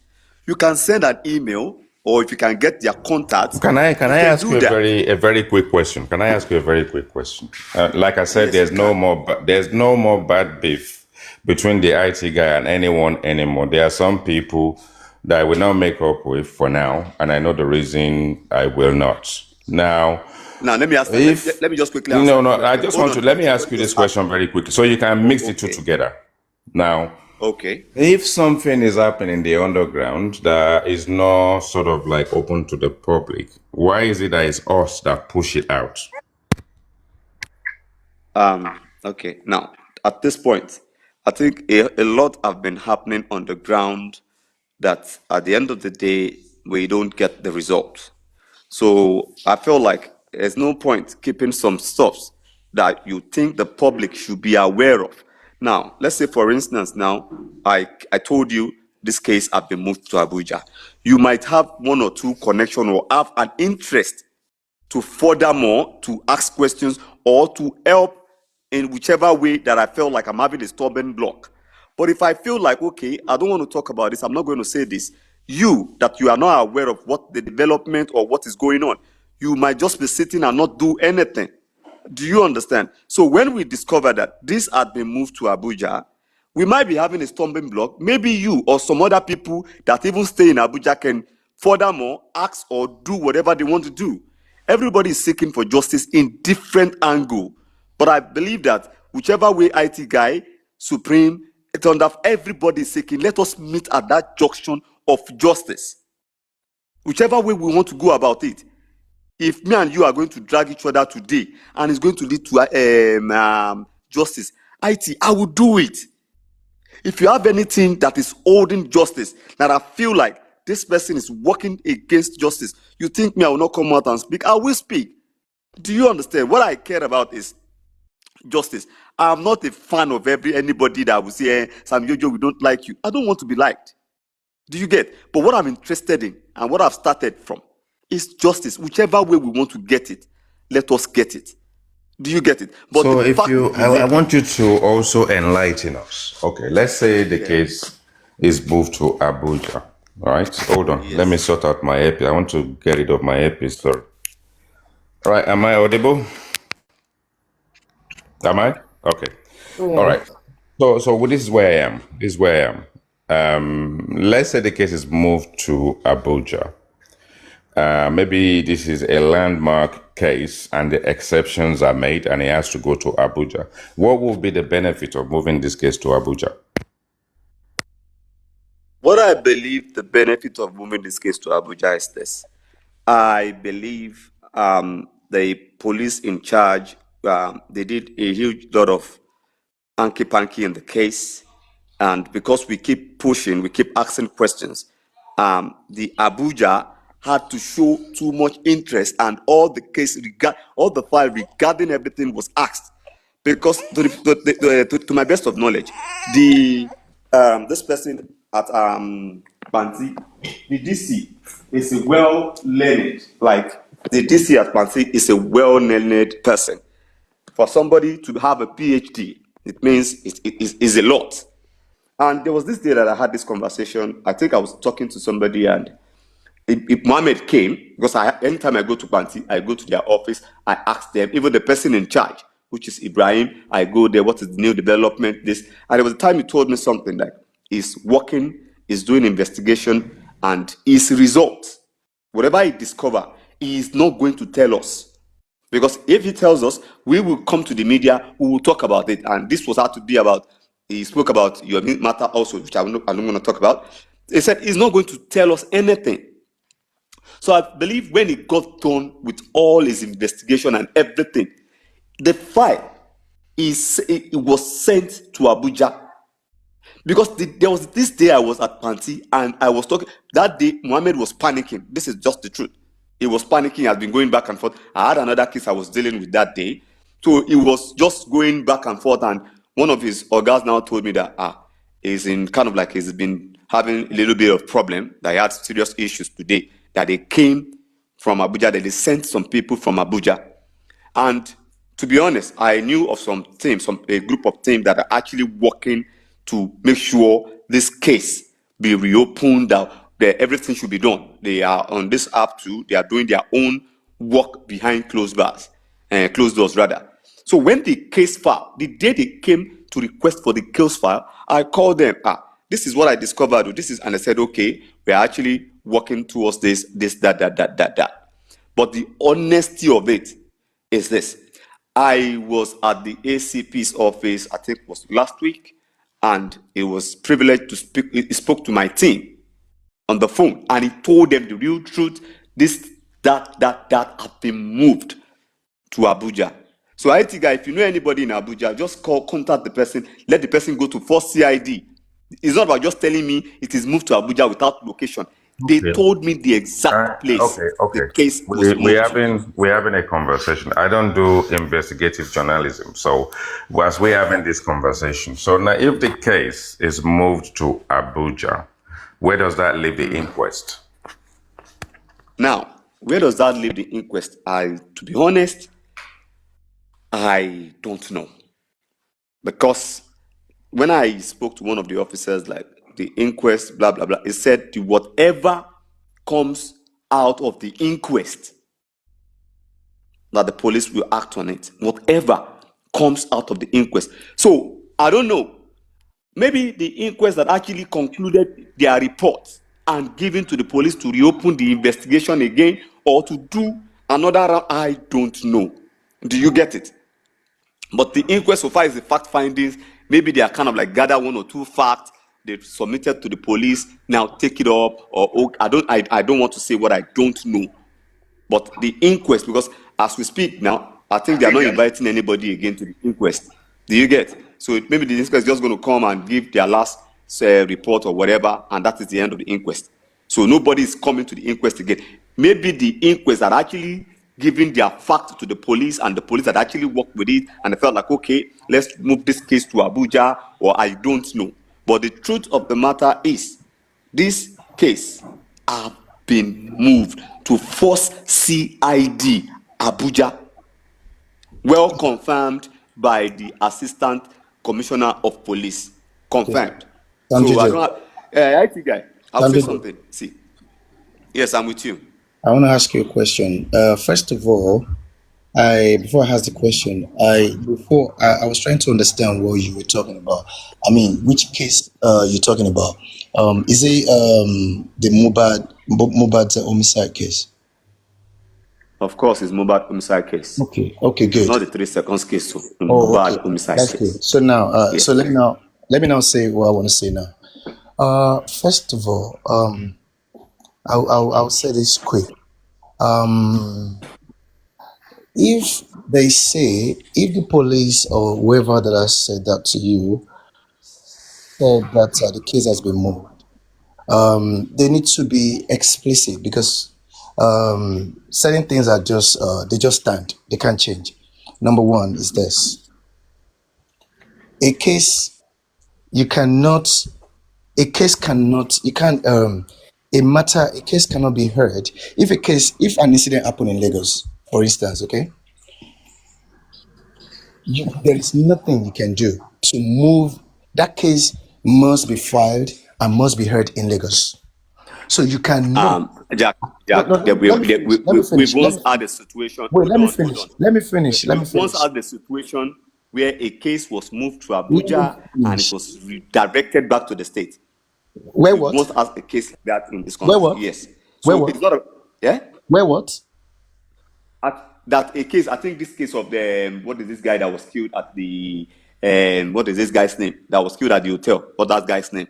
you can send an email, or if you can get their contact. Can I ask you a very quick question? Can I ask you a very quick question? Like I said, Yes, there's no more bad beef between the IT guy and anyone anymore. There are some people that I will not make up with for now, and I know the reason I will not. Now let me ask. Let me just quickly answer. No. I just want to let me ask you this question very quickly, so you can mix the two together. Now, okay. if something is happening in the underground that is not sort of like open to the public, why is it that it's us that push it out? Okay. Now, at this point, I think a lot have been happening on the ground that at the end of the day, we don't get the result. So I feel like there's no point keeping some stuff that you think the public should be aware of. Now, let's say, for instance, now, I told you this case has been moved to Abuja. You might have one or two connection or have an interest to furthermore to ask questions or to help in whichever way that I feel like I'm having a stubborn block. But if I feel like, okay, I don't want to talk about this, I'm not going to say this, that you are not aware of what the development or what is going on, you might just be sitting and not do anything. Do you understand? So when we discover that this had been moved to Abuja, we might be having a stumbling block. Maybe you or some other people that even stay in Abuja can furthermore ask or do whatever they want to do. Everybody is seeking for justice in different angle. But I believe that whichever way IT guy, Supreme, it's under everybody is seeking, let us meet at that junction of justice. Whichever way we want to go about it. If me and you are going to drag each other today and it's going to lead to justice, I will do it. If you have anything that is holding justice, that I feel like this person is working against justice, you think me I will not come out and speak? I will speak. Do you understand? What I care about is justice. I'm not a fan of anybody that will say, Sam Jojo, we don't like you. I don't want to be liked. Do you get? But what I'm interested in and what I've started from is justice. Whichever way we want to get it, let us get it. Do you get it? But the So if fact you, I remains. want you to also enlighten us. Okay, let's say the case is moved to Abuja. All right, hold on. Let me sort out my earpiece. I want to get rid of my earpiece. Sorry. All right, am I audible? Am I? Okay. All Yeah. right. So this is where I am. This is where I am. Let's say the case is moved to Abuja. Maybe this is a landmark case and the exceptions are made and it has to go to Abuja. What will be the benefit of moving this case to Abuja? What I believe the benefit of moving this case to Abuja is this. I believe the police in charge, they did a huge lot of hanky-panky in the case. And because we keep pushing, we keep asking questions, the Abuja had to show too much interest, and all the all the file regarding everything was asked. Because to my best of knowledge, the this person at Banti, the DC is a well-learned, like the DC at Banti is a well-learned person. For somebody to have a PhD, it means it is a lot. And there was this day that I had this conversation. I think I was talking to somebody, and if Mohammed came, because anytime I go to Banti, I go to their office, I ask them, even the person in charge, which is Ibrahim, I go there, what is the new development, this. And there was a time he told me something like, he's working, he's doing investigation, and his results, whatever he discover, he is not going to tell us. Because if he tells us, we will come to the media, we will talk about it. And this was had to be about, he spoke about your matter also, which I'm not going to talk about. He said he's not going to tell us anything. So I believe when he got done with all his investigation and everything, the file it was sent to Abuja. Because there was this day I was at Panti and I was talking. That day, Mohammed was panicking. This is just the truth. He was panicking, has been going back and forth. I had another case I was dealing with that day. So he was just going back and forth. And one of his organs now told me that, he's in kind of like he's been having a little bit of problem, that he had serious issues today, that they came from Abuja, that they sent some people from Abuja. And to be honest, I knew of some teams, a group of teams that are actually working to make sure this case be reopened, that everything should be done. They are on this app too. They are doing their own work behind closed doors rather. So when the case file, the day they came to request for the case file, I called them. This is what I discovered. And they said, okay, we're actually working towards this, that. But the honesty of it is this. I was at the ACP's office, I think it was last week, and it was privileged to speak. He spoke to my team on the phone, and he told them the real truth. That have been moved to Abuja. So I think if you know anybody in Abuja, just contact the person, let the person go to first CID. It's not about just telling me it is moved to Abuja without location. They Okay. told me the exact place the case was moved to. We're having a conversation. I don't do investigative journalism, so whilst we're having this conversation, so now if the case is moved to Abuja, where does that leave the inquest? Now, where does that leave the inquest? To be honest, I don't know. Because when I spoke to one of the officers, like the inquest, blah, blah, blah, he said whatever comes out of the inquest, that the police will act on it. Whatever comes out of the inquest. So, I don't know. Maybe the inquest that actually concluded their report and given to the police to reopen the investigation again or to do another round, I don't know. Do you get it? But the inquest so far is the fact findings. Maybe they are kind of like gather one or two facts, they submitted to the police, now take it up, or I don't want to say what I don't know. But the inquest, because as we speak now, I think they are not inviting anybody again to the inquest. Do you get? So maybe the inquest is just going to come and give their last report or whatever, and that is the end of the inquest. So nobody is coming to the inquest again. Maybe the inquest that actually giving their fact to the police, and the police had actually worked with it, and they felt like, okay, let's move this case to Abuja, or I don't know. But the truth of the matter is, this case have been moved to Force CID Abuja, well confirmed by the Assistant Commissioner of Police. Confirmed. So I Sanjay, don't have, I think I'll say Sanjay, something. See, yes, I'm with you. I want to ask you a question. First of all, I before I ask the question, I was trying to understand what you were talking about. I mean, which case you're talking about? Is it the Mohbad homicide case? Of course, it's mohbad homicide case. Okay, It's good. not the 3 seconds case, so Oh, okay, mohbad homicide that's good. case. So now, Yeah. let me now say what I want to say now. First of all, I'll say this quick. If they say, if the police or whoever that has said that to you said that the case has been moved, they need to be explicit because certain things are just they just stand, they can't change. Number one is this: a case you cannot, a case cannot, you can't a case cannot be heard if an incident happened in Lagos, for instance, okay, there is nothing you can do to move that case. Must be filed and must be heard in Lagos, so you cannot. Jack, No, yeah, let me finish. Let me we've finish. Let once me had finish. a situation. Wait, let me Hold finish. on. Let me finish. Let me We've once finish. had a situation where a case was moved to Let me Abuja and it finish. was redirected back to the state. Where We've what? once had a case like that in this Where country. what? Yes. Where So what? it's not a, yeah. Where what? That a case, I think this case of the what is this guy that was killed at the what is this guy's name that was killed at the hotel? What that guy's name?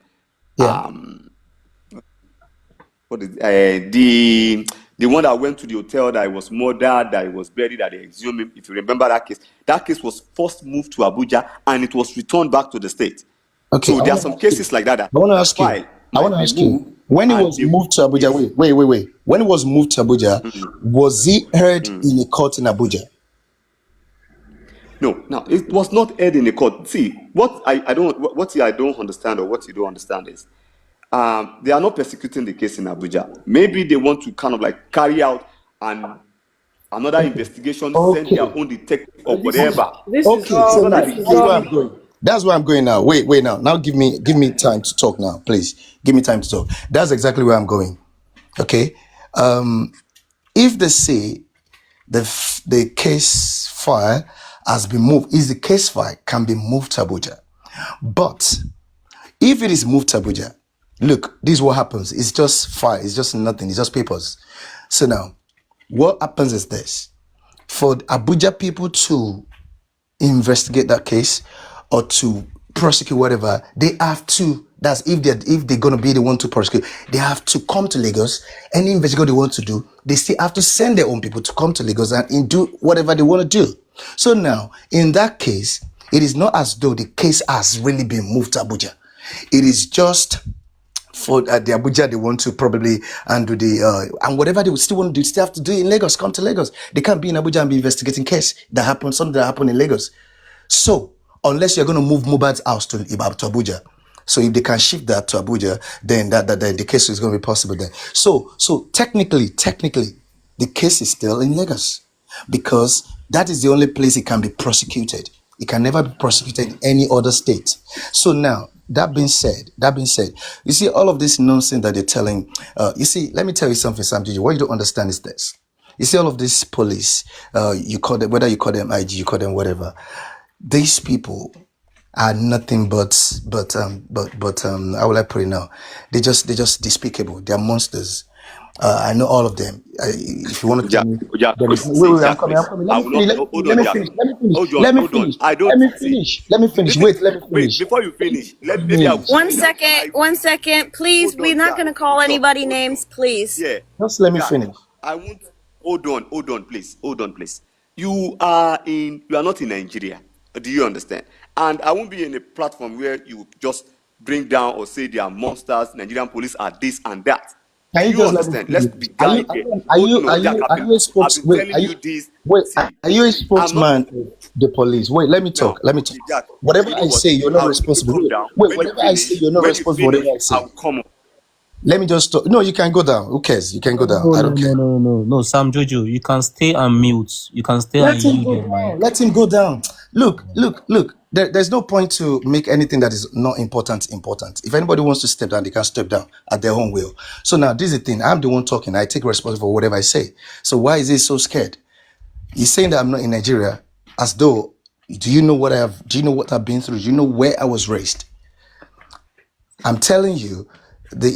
Yeah. What is the one that went to the hotel that was murdered, that he was buried, that they exhumed him? If you remember that case was first moved to Abuja and it was returned back to the state. Okay. So I there are want to some ask you. cases like that I want to the ask you. file I want might to be ask you. moved When it and was they moved to Abuja, yes. wait. When it was moved to Abuja, was he heard in a court in Abuja? No, now it was not heard in the court. See, what I don't understand, or what you don't understand is they are not persecuting the case in Abuja. Maybe they want to kind of like carry out another investigation, send their Okay. own detective or This is whatever. this is Okay. So all It's not now that this the is that's case. where all I'm going. That's where I'm going now. Wait now. Now give me time to talk now, please. Give me time to talk. That's exactly where I'm going. Okay. If they say the case file has been moved, is the case file can be moved to Abuja. But if it is moved to Abuja, look, this is what happens. It's just file, it's just nothing, it's just papers. So now, what happens is this: for Abuja people to investigate that case or to prosecute whatever, they have to. That's if they're gonna be the one to prosecute, they have to come to Lagos. Any investigation they want to do, they still have to send their own people to come to Lagos and do whatever they want to do. So now, in that case, it is not as though the case has really been moved to Abuja. It is just for the Abuja, they want to probably and do the and whatever they would still want to do, still have to do it in Lagos. Come to Lagos. They can't be in Abuja and be investigating case that happened, something that happened in Lagos. So unless you're going to move Mohbad's house to Abuja, so if they can shift that to Abuja, then then the case is going to be possible there. So technically, the case is still in Lagos because that is the only place it can be prosecuted. It can never be prosecuted in any other state. So now, that being said, you see all of this nonsense that they're telling. You see, let me tell you something, Sam Gigi. What you don't understand is this. You see all of these police, you call them, whether you call them IG, you call them whatever. These people are nothing but how will I put it now? They just despicable. They are monsters. I know all of them. If you want to tell Jack, me, Jack, there is please, wait, see, I'm Jack, coming. I'm please. coming. Let I me will finish. not Let me finish. hold Let on, me Jack. finish. Let me finish. Hold on, Let me hold on. finish. I Let don't me see. finish. Let me finish. This is Wait. Let me wait finish. before you finish. Maybe I will Finish. One finish now. second, 1 second, please. Hold We're on, not Jack. gonna call Hold on, anybody hold on. names, please. Yeah, Just let me Jack. finish. I won't. Hold on, please. You are not in Nigeria. Do you understand? And I won't be in a platform where you just bring down or say they are monsters. Nigerian police are this and that. Can Do you you just let me understand? Let's finish? be that here. Oh no, Jack, Are you a I've spokes? been Wait, telling you this. wait, See, are you a I'm not. spokesman of the police? Wait, let me Now, talk. Let me talk. see, Jack, Whatever you know I what? say, you're not Let you responsible. come down. Wait, whatever I say, you're not When you responsible for finish, whatever I say. I'll come up. Let me just talk. No, you can go down. Who cares? You can go down. No, I no, don't no, care. no, no, no. Sam Jojo, you can stay and mute. You can stay and Let him yield go your down. mic. Let him go down. Look, look, look. There's no point to make anything that is not important important. If anybody wants to step down, they can step down at their own will. So now this is the thing. I'm the one talking. I take responsibility for whatever I say. So why is he so scared? He's saying that I'm not in Nigeria, as though, do you know what I've been through? Do you know where I was raised? I'm telling you, the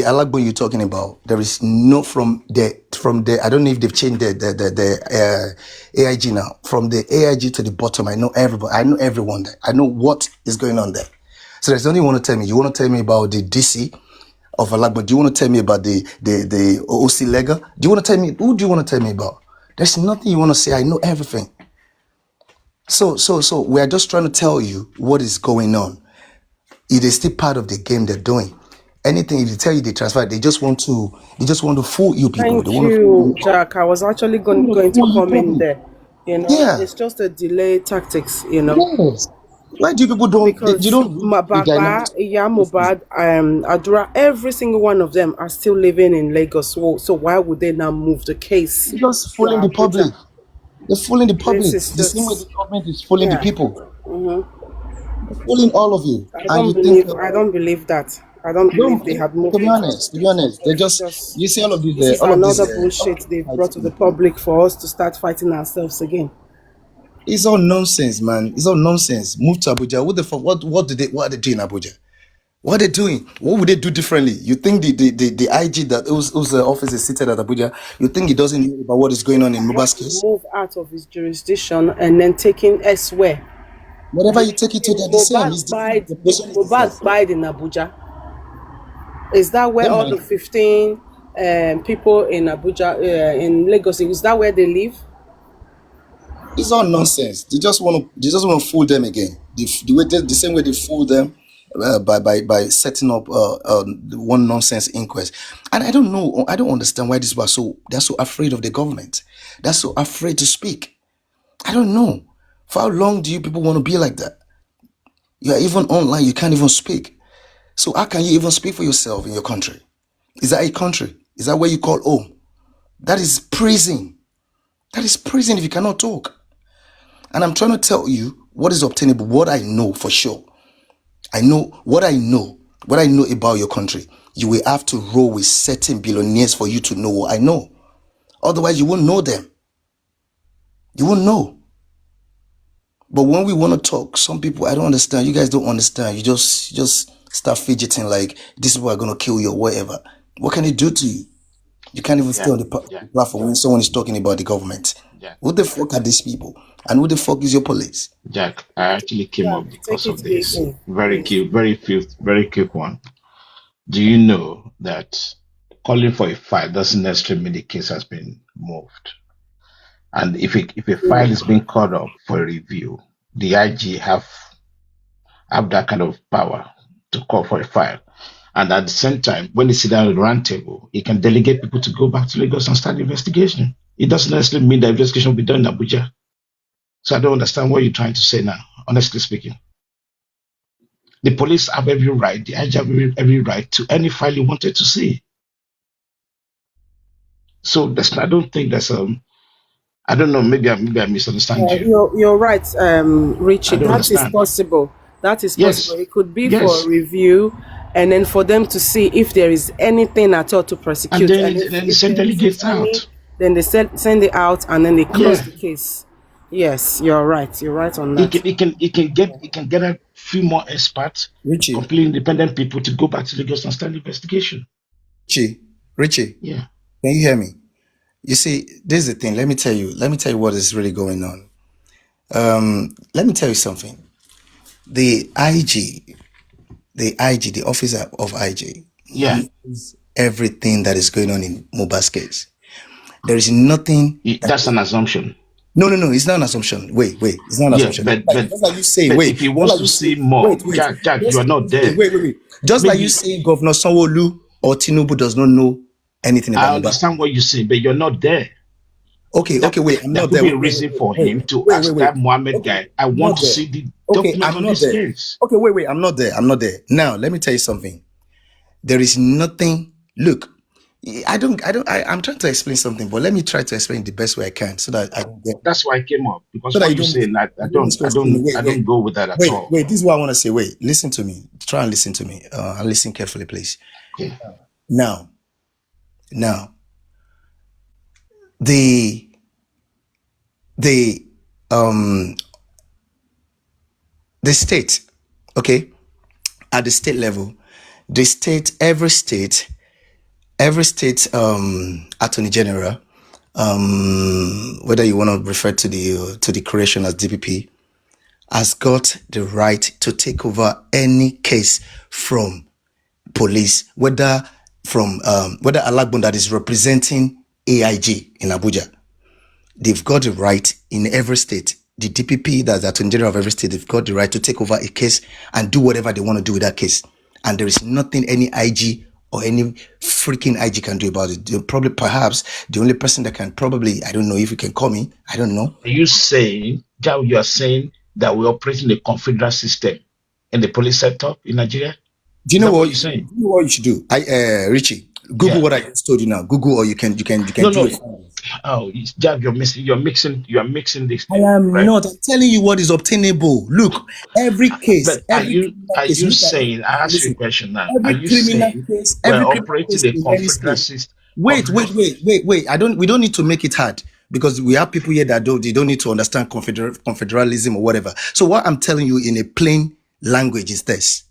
Alagbo you're talking about, there is no from the I don't know if they've changed the AIG now. From the AIG to the bottom, I know everybody. I know everyone there. I know what is going on there. So there's nothing you want to tell me. You want to tell me about the DC of Alagbo? Do you want to tell me about the OC Lega? Do you want to tell me who do you want to tell me about? There's nothing you want to say. I know everything. So we are just trying to tell you what is going on. It is still part of the game they're doing. Anything if they tell you they transfer, they just want to fool you people. They Thank want to fool you, you. Jack. I was actually They want to going to fool you come in people. there. Yeah. It's just a delay tactics, Yes. Why do you people don't you because don't read the Baba, dynamics Iya of this? Mohbad, Adura, every single one of them are still living in Lagos. So why would they now move the case They're just to fooling the public. Abuja? They're fooling the This public. is The same way the just, government is fooling the yeah. people. They're fooling all of you. And you think I don't believe that. I don't believe don't they had to moved be it. honest, they It's just just, you see this is all of these another bullshit they've brought to the fighting. public for us to start fighting ourselves again. It's all nonsense, man. It's all nonsense. Move to Abuja. What the fuck? What are they doing in Abuja? What are they doing? What would they do differently? You think the IG that whose office is seated at Abuja, you think he doesn't know about what is going on in Have Mubarak's to case? move out of his jurisdiction and then taken elsewhere. Whatever you take it to, they're the same. It's different. The position is different. Mohbad died in Abuja. Is that where Never all the mind. 15 people in Abuja, in Lagos, is that where they live? It's all nonsense. They just want to fool them again. The same way they fool them by setting up the one nonsense inquest. And I don't know. I don't understand why these people they're so afraid of the government. They're so afraid to speak. I don't know. For how long do you people want to be like that? You are even online. You can't even speak. So how can you even speak for yourself in your country? Is that a country? Is that where you call home? That is prison. That is prison if you cannot talk. And I'm trying to tell you what is obtainable, what I know for sure. I know what I know about your country. You will have to roll with certain billionaires for you to know what I know. Otherwise, you won't know them. You won't know. But when we want to talk, some people, I don't understand. You guys don't understand. You just start fidgeting like these people are going to kill you or whatever. What can it do to you? You can't even stay Jack, on the Jack, platform when someone is talking about the government. Jack, Who the fuck are these people? And who the fuck is your police? Jack. I actually came Yeah, up take because it of this. easy, Very please. cute, very quick one. Do you know that calling for a file doesn't necessarily mean the case has been moved? And if a file is being called up for a review, the IG have that kind of power to call for a file. And at the same time, when they sit down at the round table, it can delegate people to go back to Lagos and start the investigation. It doesn't necessarily mean the investigation will be done in Abuja. So I don't understand what you're trying to say now, honestly speaking. The police have every right, the IG have every right to any file you wanted to see. So I don't think that's I don't know, maybe I misunderstand you. You're right, I Richie. don't That is understand. possible. That is possible. Yes, It could be for yes. review, and then for them to see if there is anything at all to And prosecute. then And then they if send there isn't delegates any, out. then they send it out, and then they close Yeah. the case. Yes, you're right. You're right on It that. can get a few more experts, Richie, completely independent people to go back to Lagos and start the investigation. Richie, Yeah. can you hear me? You see, this is the thing. Let me tell you what is really going on. Let me tell you something. The IG, the officer of IG, Yeah. knows everything that is going on in Mohbad's case. There is nothing that That's an assumption. no, it's not an assumption. Wait, it's not an Yeah, assumption. but but Just like you say, but wait, if he just wants like to you say, see more, wait, Jack, you are just not there. wait. Just like you Maybe say, Governor Sanwo-Olu or Tinubu does not know anything about I Mohbad. understand what you say, but you're not there. Okay, wait, I'm There not could there. be a reason for him to ask Wait. that Mohammed Okay, guy, I I'm want not to there. see the Okay, document I'm on not this there. case. Okay, wait, I'm not there. Now, let me tell you something. There is nothing. Look, I'm trying to explain something, but let me try to explain the best way I can so that I don't get, That's why I came up, so because that what you you're don't miss, saying, you don't mistrust me. I don't go with that at all. Wait. This is what I want to say. Wait, listen to me. Try and listen to me. And listen carefully, please. Okay. Now, now, the the um the state, okay, at the state level, every state attorney general, whether you want to refer to the creation as DPP, has got the right to take over any case from police, whether Alagbon that is representing AIG in Abuja. They've got the right in every state. The DPP, that's the Attorney General of every state, they've got the right to take over a case and do whatever they want to do with that case. And there is nothing any IG or any freaking IG can do about it. Perhaps the only person that can probably, I don't know if you can call me, I don't know. Are you saying, Jao, you are saying that we operate in a confederal system in the police sector in Nigeria? Do you Is know that what what? you're saying? Do you know what you should do? Richie, Google Yeah. what I just told you now. Google, or you can No, do no. it. Oh, Jao, you are mixing this I thing, am right? not. I'm telling you what is obtainable. Look, But every criminal are case, you look at it. saying, I ask you a Listen, question now, are every you criminal saying case, we're every criminal operating case a in any confederal state. system? Wait. We don't need to make it hard because we have people here that don't need to understand confederalism or whatever. So what I'm telling you in a plain language is this: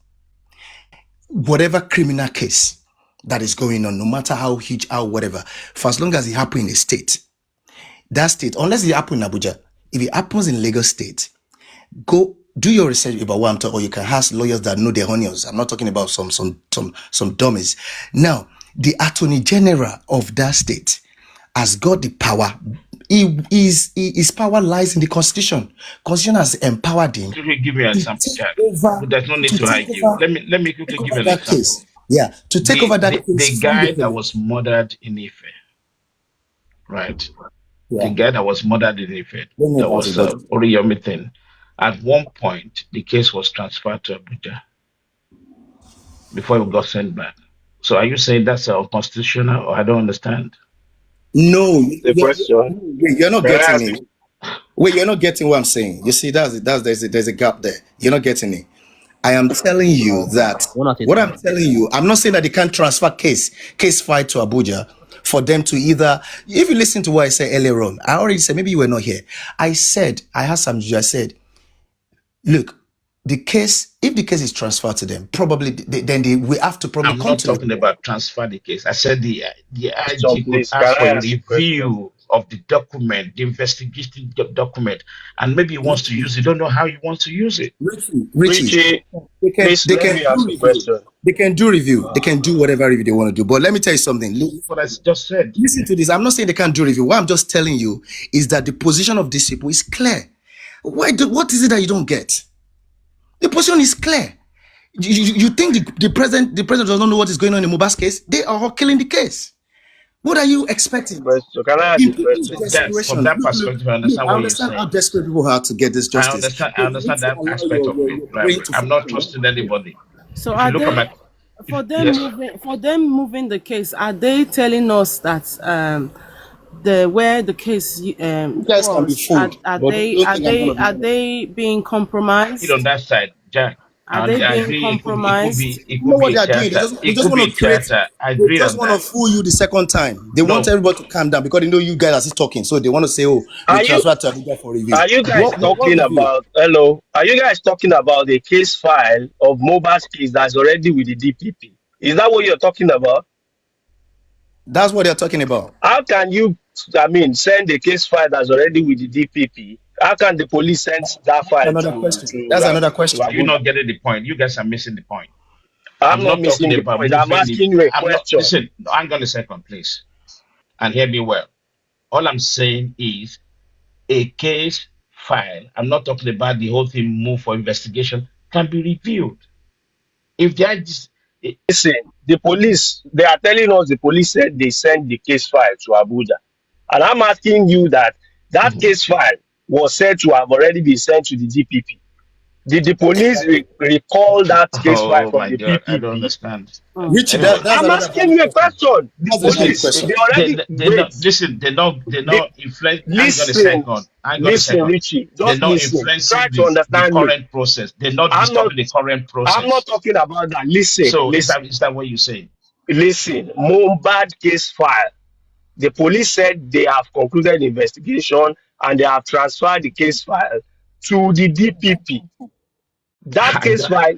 whatever criminal case that is going on, no matter how huge, how whatever, for as long as it happens in a state, that state, unless it happens in Abuja, if it happens in Lagos State, go do your research about what I'm talking, or you can ask lawyers that know their onions. I'm not talking about some dummies. Now, the Attorney General of that state has got the power. His power lies in the Constitution. Constitution has empowered him Quickly give me an to example, take Jack. over There's no need to to take argue. over Let me quickly take give over you an that example. case. Yeah, to take over that The case from the guy that police. was murdered in Ife, right? The Yeah, guy that was murdered in Ife, don't know that about it, was but Oriyomi thing. At one point, the case was transferred to Abuja before it got sent back. So are you saying that's unconstitutional, or I don't understand? no, The question. you're not Can I getting ask it. you? Wait, you're not getting what I'm saying. You see, there's a gap there. You're not getting it. I am telling you that One at a what time. I'm telling you, I'm not saying that they can't transfer case file to Abuja for them to either. If you listen to what I said earlier on, I already said, maybe you were not here. I had some. I said, look, if the case is transferred to them, probably then they will have to probably I'm come not to talking Nigeria. about transfer the case. I said the Question, IG could please. Can ask for I a ask a question? review of the document, the investigation document, and maybe he wants to use it. Don't know how he wants to use it. Richie, Richie, please they let can me do ask a review. question. They can do review. They can do whatever review they want to do. But let me tell you something. That's what I just said. Listen to this. I'm not saying they can't do review. What I'm just telling you is that the position of these people is clear. What is it that you don't get? The position is clear. You think the president does not know what is going on in Mubarak's case? They are all killing the case. What are you expecting? Question. Can I ask In a people's question? So that from desperation, that perspective, I look, understand I what you're understand how saying. desperate people are to get this justice. I So you need understand to that allow aspect of it. your Right? brain to I'm not function. trusting anybody. So If you are look at they my, for them yes, moving the case? Are they telling us that the where the case You guys can be was fooled, but don't think I'm going to be are honest. they being it on compromised? that side, Jack. Are And they I being agree. compromised? It You know could what be they a are doing? theater. They It just could want be a to create. theater. I They agree just on want to that. fool you the second time. They want No, everybody to calm down because they know you guys are still talking. So they want to say, "Oh, we Are you transfer to Abuja for review." are you guys What talking review? about hello? Are you guys talking about the case file of mohbad's case that's already with the DPP? Is that what you're talking about? That's what they're talking about. How can you, I mean, send a case file that's already with the DPP? How can the police send that file Another question. That's to another to question. you're Abuja? not getting the point. You guys are missing the point. I'm I'm not not talking missing the about point. I'm moving the. asking you a I'm not. question. Listen, hang on a second, please, and hear me well. All I'm saying is a case file. I'm not talking about the whole thing move for investigation can be reviewed. If the Listen, the police, they are telling us the police said they sent the case file to Abuja. And I'm asking you that that Mhm. case file was said to have already been sent to the DPP. Did the police recall that case file Oh from my the God, I don't DPP? understand. Richie, Anyway, that's I'm another asking valid you a question. question. The That's a valid police, listen, they question. already they wait. not listen. They They not influence. Hang on a listen, second. Hang on a listen, second. Richie. They're Just not listen. Try influencing to the understand me. current process. They're not I'm not disturbing the current I'm not process. talking about that. Listen, So listen, is that what you're saying? listen. Mohbad case file. The police said they have concluded the investigation and they have transferred the case file to the DPP. That I, case file,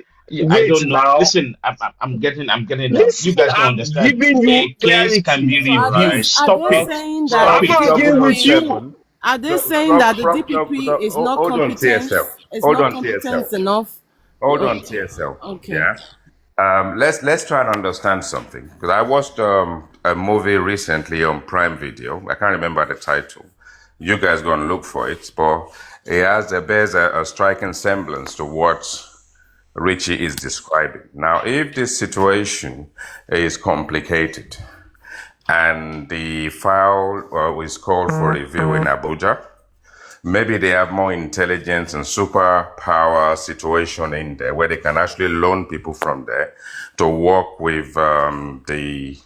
I wait don't know. now. Listen, I'm getting Listen, you guys don't I'm understand. giving you A case can clarity. be So reviewed. are Stop they Prof, it. saying that the Stop Prof I'm it. arguing with DPP you. 007. are they saying Prof, that the Prof, DPP is not hold on, competent, TSL. is Hold not on, TSL. competent enough? Hold on, Okay. TSL. Okay. Yeah. Let's try and understand something, because I watched a movie recently on Prime Video. I can't remember the title. You guys go and look for it, but it bears a striking semblance to what Richie is describing. Now, if this situation is complicated and the file is called for review in Abuja, maybe they have more intelligence and superpower situation in there where they can actually loan people from there to work with the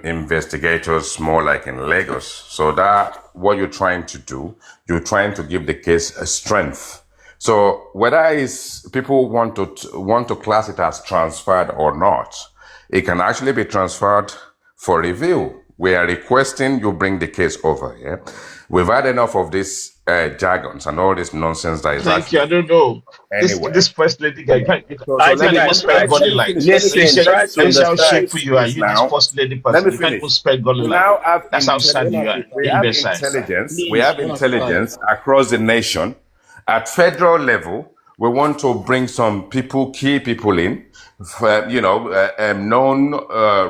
investigators more like in Lagos. So that what you're trying to do, you're trying to give the case a strength. So whether is people want to class it as transferred or not, it can actually be transferred for review. We are requesting you bring the case over here. We've had enough of this jargons and all this nonsense that is Thank you. I actually don't know. anyway. This first lady guy, So I you think can't let even I, me spell I let godly me light. finish. Let me listen, finish. Let try me to Let me see finish. how Let understand. me shameful you are. finish You, this now. first lady Let person, me you can't finish. even spell godly We light. now have That's how sad you are. Imbeciles. we Please, have one at a time. intelligence across the nation. At federal level, we want to bring some people, key people in, known,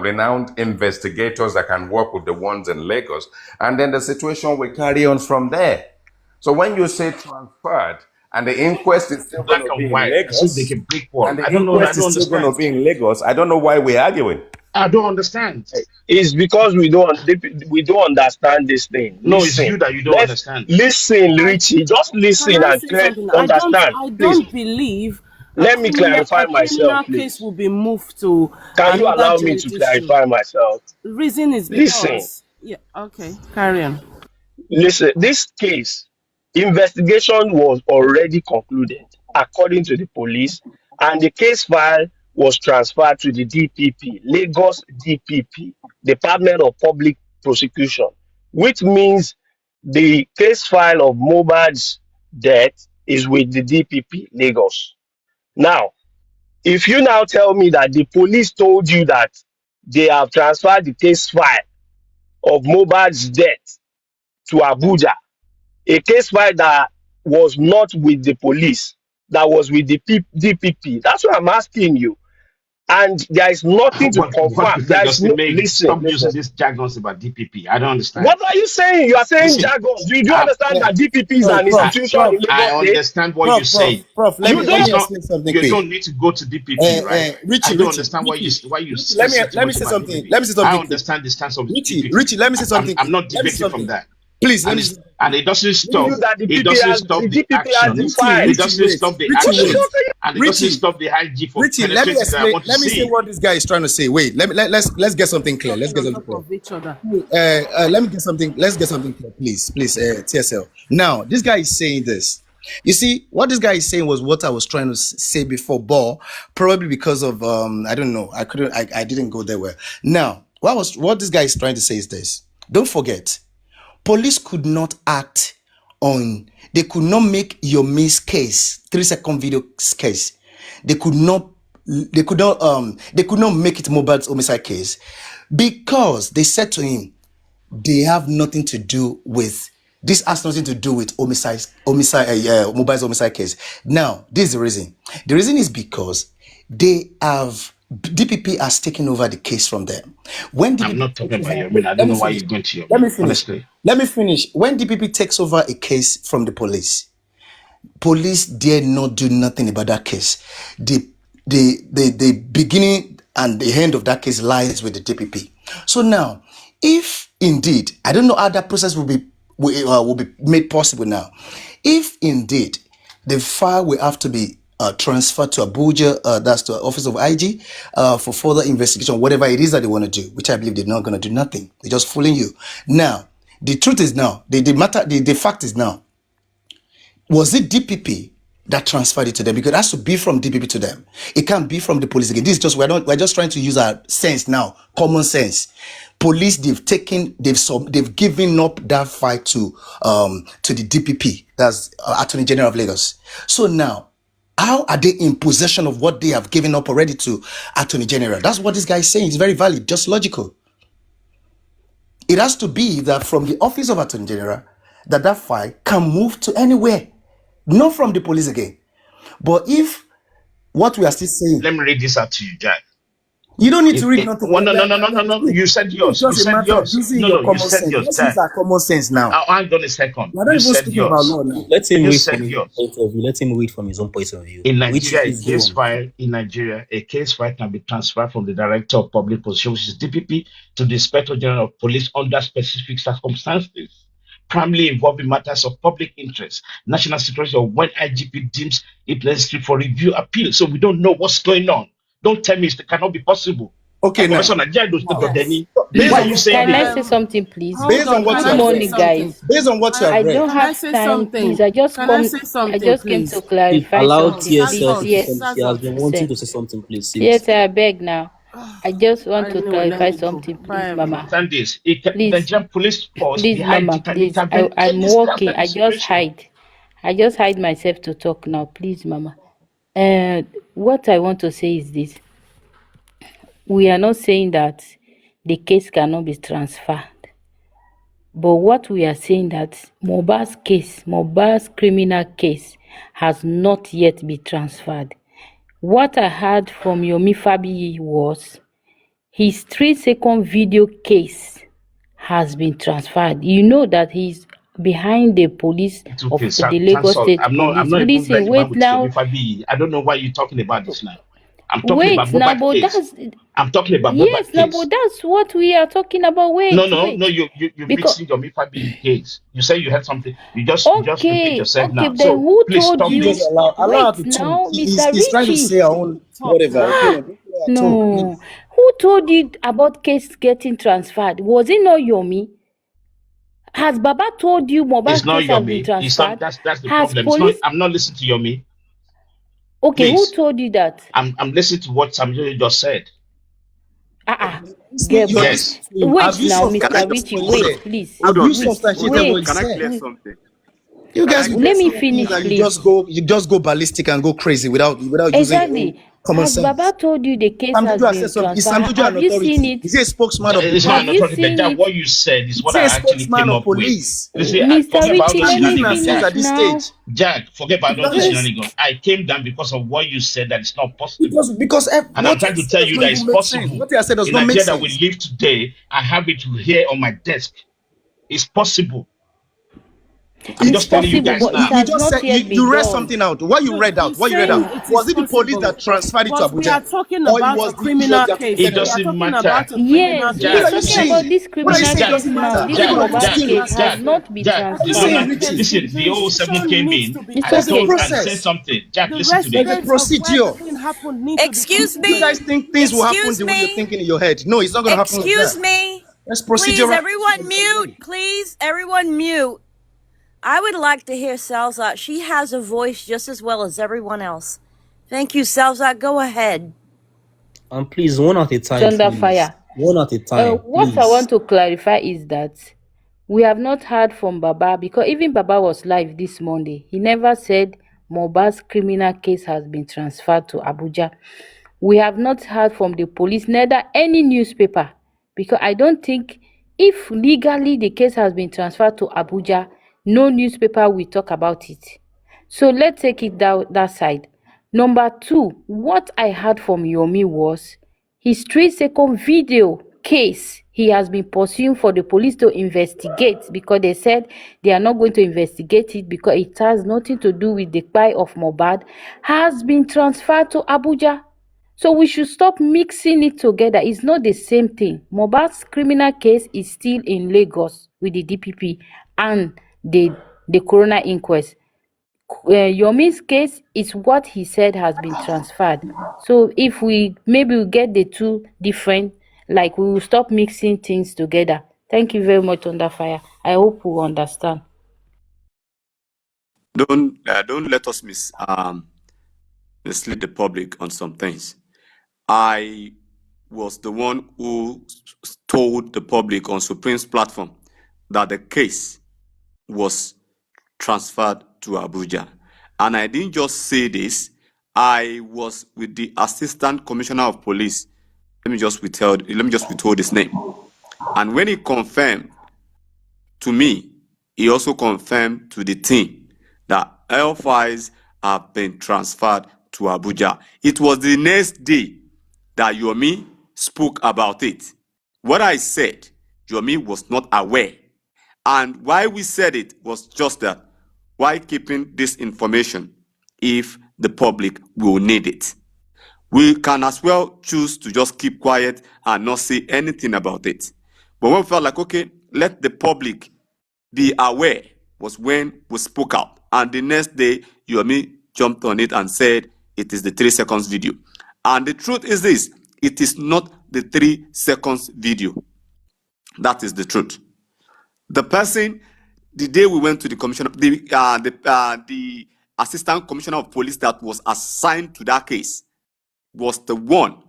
renowned investigators that can work with the ones in Lagos, and then the situation will carry on from there. So when you say transferred, and the inquest is still going Black to be and in white, as if they Lagos, can brick wall. and the I don't know. I inquest don't is still going to understand. be in Lagos, I don't know why we're arguing. I don't understand. It's because we don't understand this thing. No, it's Listen, you that you don't let's understand. listen, Richie. Just Can listen I and say something? understand. I Please, don't believe let me clarify a myself, criminal case please. will be moved to Can you another allow me to jurisdiction. clarify myself? Reason is Listen, because yeah, okay, carry on. listen. This case investigation was already concluded according to the police, and the case file was transferred to the DPP, Lagos DPP, Department of Public Prosecution, which means the case file of Mohbad's death is with the DPP, Lagos. Now, if you now tell me that the police told you that they have transferred the case file of Mohbad's death to Abuja, a case file that was not with the police, that was with the DPP. That's what I'm asking you. And there is nothing to What confirm. difference There is does it no, make? listen, Stop listen. using these jargons about DPP. I don't understand. What are you saying? You are saying Listen, jargon. Do you I, understand Yeah. that DPP is So, an Prof, institution Prof, in I Lagos State? understand what you're Prof, saying. Prof. You Let It's me don't? not. explain something You quick. don't need to go to DPP, right? I don't understand why you Richie, still let me sitting say about something. DPP. Let me say I something quick. understand the stance of DPP. Richie, let me say something I'm quick. not Let me say debating from something. that. Please, let And me say it's something. and it doesn't You stop. that It doesn't the stop the DPP has the action. file. It Richie, doesn't wait. stop the Richie, Okay, action, wait. okay. and it doesn't Richie, stop the IG for Richie, let me penetrating that I explain. want to Let me say see. what this guy is trying to say. Wait, let's get something clear. Let's Talking get on something top clear. of each other. Let me get something. Let's get something clear, please. TSL. Now, this guy is saying this. You see, what this guy is saying was what I was trying to say before, but probably because of I don't know, I didn't go there well. Now, what this guy is trying to say is this. Don't forget, police could not act on. They could not make your miss case 3 second video case. They could not. They could not make it mobile homicide case because they said to him they have nothing to do with this has nothing to do with mobile homicide case. Now, this is the reason. The reason is because they have DPP has taken over the case from them. When I'm DPP not talking takes about over, your wait, mean. I let don't me know why finish. you're going to your Let me mean. finish. Honestly, Let me finish. When DPP takes over a case from the police dare not do nothing about that case. The the beginning and the end of that case lies with the DPP. So now, if indeed, I don't know how that process will be made possible now. If indeed the file will have to be transferred to Abuja, that's to the office of IG, for further investigation, whatever it is that they want to do, which I believe they're not going to do nothing. They're just fooling you. Now, the truth is now, the fact is now, was it DPP that transferred it to them? Because it has to be from DPP to them. It can't be from the police again. This is just we're just trying to use our sense now, common sense. Police, they've given up that fight to the DPP, that's Attorney General of Lagos. So now, how are they in possession of what they have given up already to Attorney General? That's what this guy is saying. It's very valid, just logical. It has to be that from the office of Attorney General, that file can move to anywhere, not from the police again. But if what we are still saying, Let me read this out to you, Jack. you don't need to read nothing. Well, no. You said yours. It's just a matter of using your common sense. Let's use our common sense now. Hang on a second. We're not even speaking about law now. Let him You read said from his yours. own point of view. Let him read from his own point of view. In Which Nigeria, is the one? a case file can be transferred from the Director of Public Prosecution, which is DPP, to the Inspector General of Police under specific circumstances, primarily involving matters of public interest, national security, or when IGP deems it necessary for review appeal. So we don't know what's going on. Don't tell me it cannot be possible. Okay, now. Based on Based Why, on you can saying I say something, please? Based on what you Good have morning, read. guys. Based on what you have I read. don't Can I have say time, something? please. I just Can I say came something, to please? clarify Allow something, please. TSL to Yes, say, she has been wanting to say something, please. yes, I beg now. I just want to Anyway, let clarify me go. something, Bye, please, everyone. Mama. understand this. Please, Nigerian police force, please, the Mama, IG can please. intervene I'm any state working. after I the just situation. hide. I just hide myself to talk now, please, Mama. What I want to say is this. We are not saying that the case cannot be transferred. But what we are saying that Mohbad's criminal case has not yet been transferred. What I heard from Yomi Fabiyi was his 3-second video case has been transferred. You know that he's behind the police It's of okay, the Lagos Sansol. State I'm Police. not even Listen, relevant wait with now. Yomi Fabi. I don't know why you're talking about this now. I'm talking about Wait now, Mohbad but case. that's I'm talking about yes, Mohbad now, case. but that's what we are talking about. No, Wait. you're Because mixing Yomi Fabi case. You say you heard something. You just repeat okay, yourself now. then So who please told stop You just you? this. allow her Wait to talk. now, Mr. He's trying to Richie. say her own Talk whatever. now. Okay, just let her talk, No. please. Who told you about case getting transferred? Was it not Yomi? Has Baba told you It's Mohbad's not case has been Yomi. It's not transferred? that's the Has problem. It's not police I'm not listening to Yomi. okay, who Please. told you that? I'm listening to what Samuel just said. You're Gebo. Yes. listening to him. Wait Have you now, Can I Mr. substantiated just Richie, what he hold on? wait, said? please. Hold Have you on, Wait, please. Hold substantiated on. what he wait. Can I said? clear something? You Can I guys, Let clear because me some something? things finish, that please. you just go ballistic and go crazy without using your own Exactly. common Has sense. Baba told you the case Sam has Jojo has said been something. Is transferred? Sam Jojo Have an you seen authority? it? Is he a spokesman of the It's not Have an you police? authority, but seen that it? what you said is Is what he I a actually spokesman came of up with. police? Listen, Mr. forget about all Richie, the let me Using our sense shenanigans, at finish this now. stage. Jack, forget about all the Because shenanigans. I came down because of what you said that it's not possible. And I'm what he trying to said tell does you not that it's even make sense. possible. What he said does In not make Nigeria that we sense. live today, I have it here on my desk. It's possible. I'm It's just telling you possible, guys but it now. You has just not said yet you been read done. something out. What you Look, read out? he's What you read out? saying it is Was it the police possible, that transferred it to but we are Abuja, talking or it about was a it was criminal the case. It Attorney We General? are doesn't talking matter. about a criminal Yes, we What are case. are you talking Jack, about saying? this What are you criminal saying? It Jack, case doesn't now. matter. This Everybody is Mohbad Jack, still. case has Jack, not been Jack, I'm the I'm saying transferred. normal, saying Richie. listen, the the 007 institution came needs in to be and There's a told coordinated. and said process. something. Jack, The listen to me. There's a residents of where the procedure. thing happened need to be Excuse You me. guys considered. think things will happen Excuse the way you're me. thinking in your head. No, it's not going to happen like Excuse that. me. There's Please, procedural. everyone mute. Please, everyone mute. I would like to hear Salzat. She has a voice just as well as everyone else. Thank you, Salzat. Go ahead. And please, one at a It's time, under please. fire. One at a time, What I please. want to clarify is that we have not heard from Baba because even Baba was live this Monday. He never said Mohbad's criminal case has been transferred to Abuja. We have not heard from the police, neither any newspaper, because I don't think if legally the case has been transferred to Abuja, no newspaper will talk about it. So let's take it that side. Number two, what I heard from Yomi was his 3-second video case he has been pursuing for the police to investigate because they said they are not going to investigate it because it has nothing to do with the cry of Mohbad has been transferred to Abuja. So we should stop mixing it together. It's not the same thing. Mohbad's criminal case is still in Lagos with the DPP and the coroner inquest. Yomi's case is what he said has been transferred. So if we get the two different, like, we will stop mixing things together. Thank you very much, Under Fire. I hope we understand. Don't let us mislead the public on some things. I was the one who told the public on Supreme's platform that the case was transferred to Abuja. And I didn't just say this, I was with the Assistant Commissioner of Police. Let me just withhold his name. And when he confirmed to me, he also confirmed to the team that all files have been transferred to Abuja. It was the next day that Yomi spoke about it. What I said, Yomi was not aware. And why we said it was just that, why keeping this information if the public will need it? We can as well choose to just keep quiet and not say anything about it. But when we felt like, okay, let the public be aware, was when we spoke out. And the next day, Yomi jumped on it and said it is the 3 seconds video. And the truth is this, it is not the 3 seconds video. That is the truth. The person, the day we went to the commissioner, the assistant commissioner of police that was assigned to that case was the one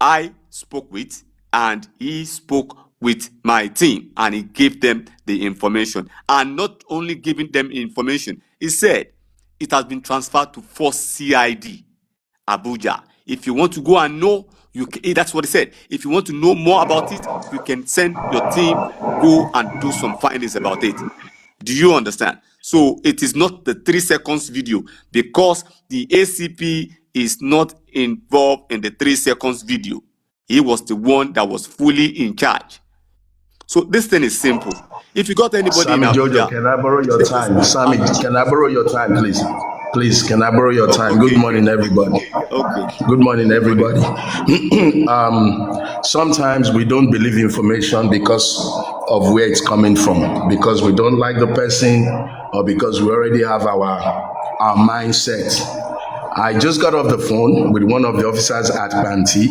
I spoke with, and he spoke with my team, and he gave them the information. And not only giving them information, he said it has been transferred to 4 CID Abuja. If you want to go and know, that's what he said. If you want to know more about it, you can send your team, go and do some findings about it. Do you understand? So it is not the 3 seconds video, because the ACP is not involved in the 3 seconds video. He was the one that was fully in charge. So this thing is simple. If you got anybody Sammy in Abuja, Jojo, can I borrow your time? Sammy, can I borrow your time, please? Please, can I borrow your time? Okay. Good morning, everybody. Okay. Good morning, everybody. Sometimes we don't believe information because of where it's coming from, because we don't like the person, or because we already have our mindset. I just got off the phone with one of the officers at Banti.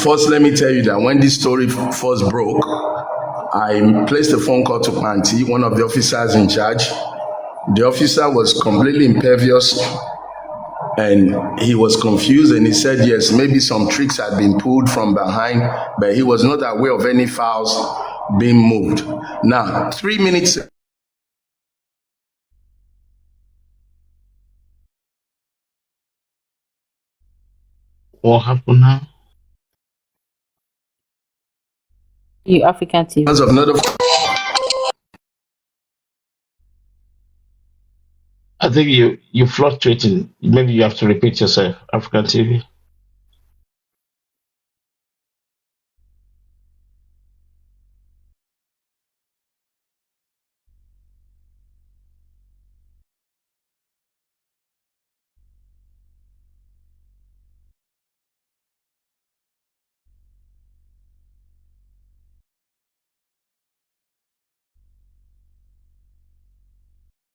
First, let me tell you that when this story first broke, I placed a phone call to Banti, one of the officers in charge. The officer was completely impervious, and he was confused, and he said, yes, maybe some tricks had been pulled from behind, but he was not aware of any files being moved. Now, 3 minutes. What happened now? You African TV. Of another. I think you fluctuating. Maybe you have to repeat yourself. African TV.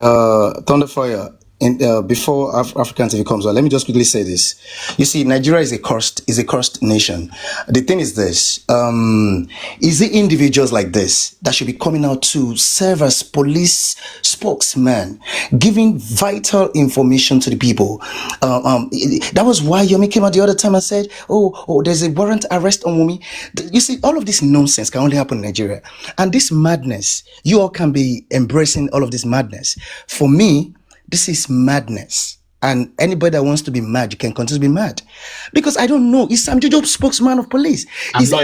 Thunderfire. Before African TV comes on, let me just quickly say this. You see, Nigeria is a cursed nation. The thing is this: is it individuals like this that should be coming out to serve as police spokesman, giving vital information to the people? That was why Yomi came out the other time and said, "Oh, there's a warrant arrest on Wumi." You see, all of this nonsense can only happen in Nigeria, and this madness. You all can be embracing all of this madness. For me, this is madness. And anybody that wants to be mad, you can continue to be mad. Because I don't know. Is Sam Jojo spokesman of police? I'm not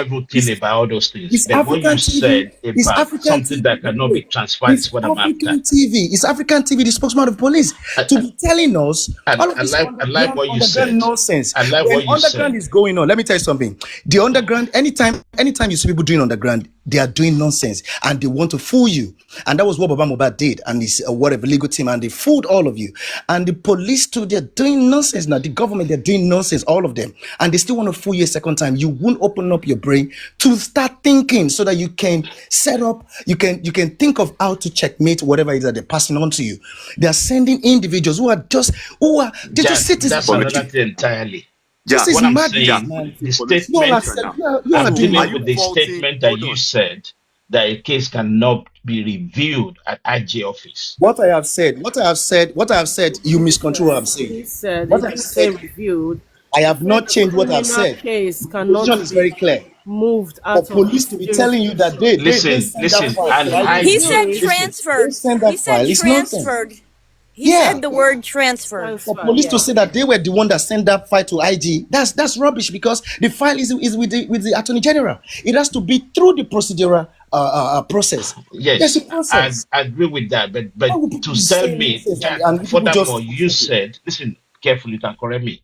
even thinking about all those things. But what you said about something that cannot be transferred is what I'm after. It's African TV, the spokesman of police, to be telling us all of this like what you said. nonsense. I like what you said. Underground is going on. Let me tell you something. The underground, anytime anytime you see people doing underground, they are doing nonsense and they want to fool you. And that was what Baba Mohbad did and his whatever legal team, and they fooled all of you. And the police too, they're doing nonsense now. The government, they're doing nonsense, all of them. And they still want to fool you a second time. You won't open up your brain to start thinking so that you can set up, you can think of how to checkmate whatever it is that they're passing on to you. They are sending individuals they're just citizens. That's another thing entirely. This is What I'm madness, saying, man. the You all are, statement, you all are I'm doing dealing it. with the statement that you said that a case cannot be reviewed at IJ office. What I have said, you misconstrue what I'm saying. He said, What he I've didn't say said, reviewed. I He have said not the changed what I've criminal said. case The cannot position is very be clear. moved For out of police to be telling you that jurisdiction. they send that file And to He IGP. said listen, They transferred. send He that said file. It's nonsense. transferred. He Yeah. said the word transferred. For Transfer, police to yeah. say that they were the one that sent that file to IG, that's rubbish, because the file is with the Attorney General. It has to be through the procedural process. There's yes, a process. I agree with that. But Why would people to be tell saying me, nonsense Jack, and people just furthermore, you said, listen carefully, you can correct me.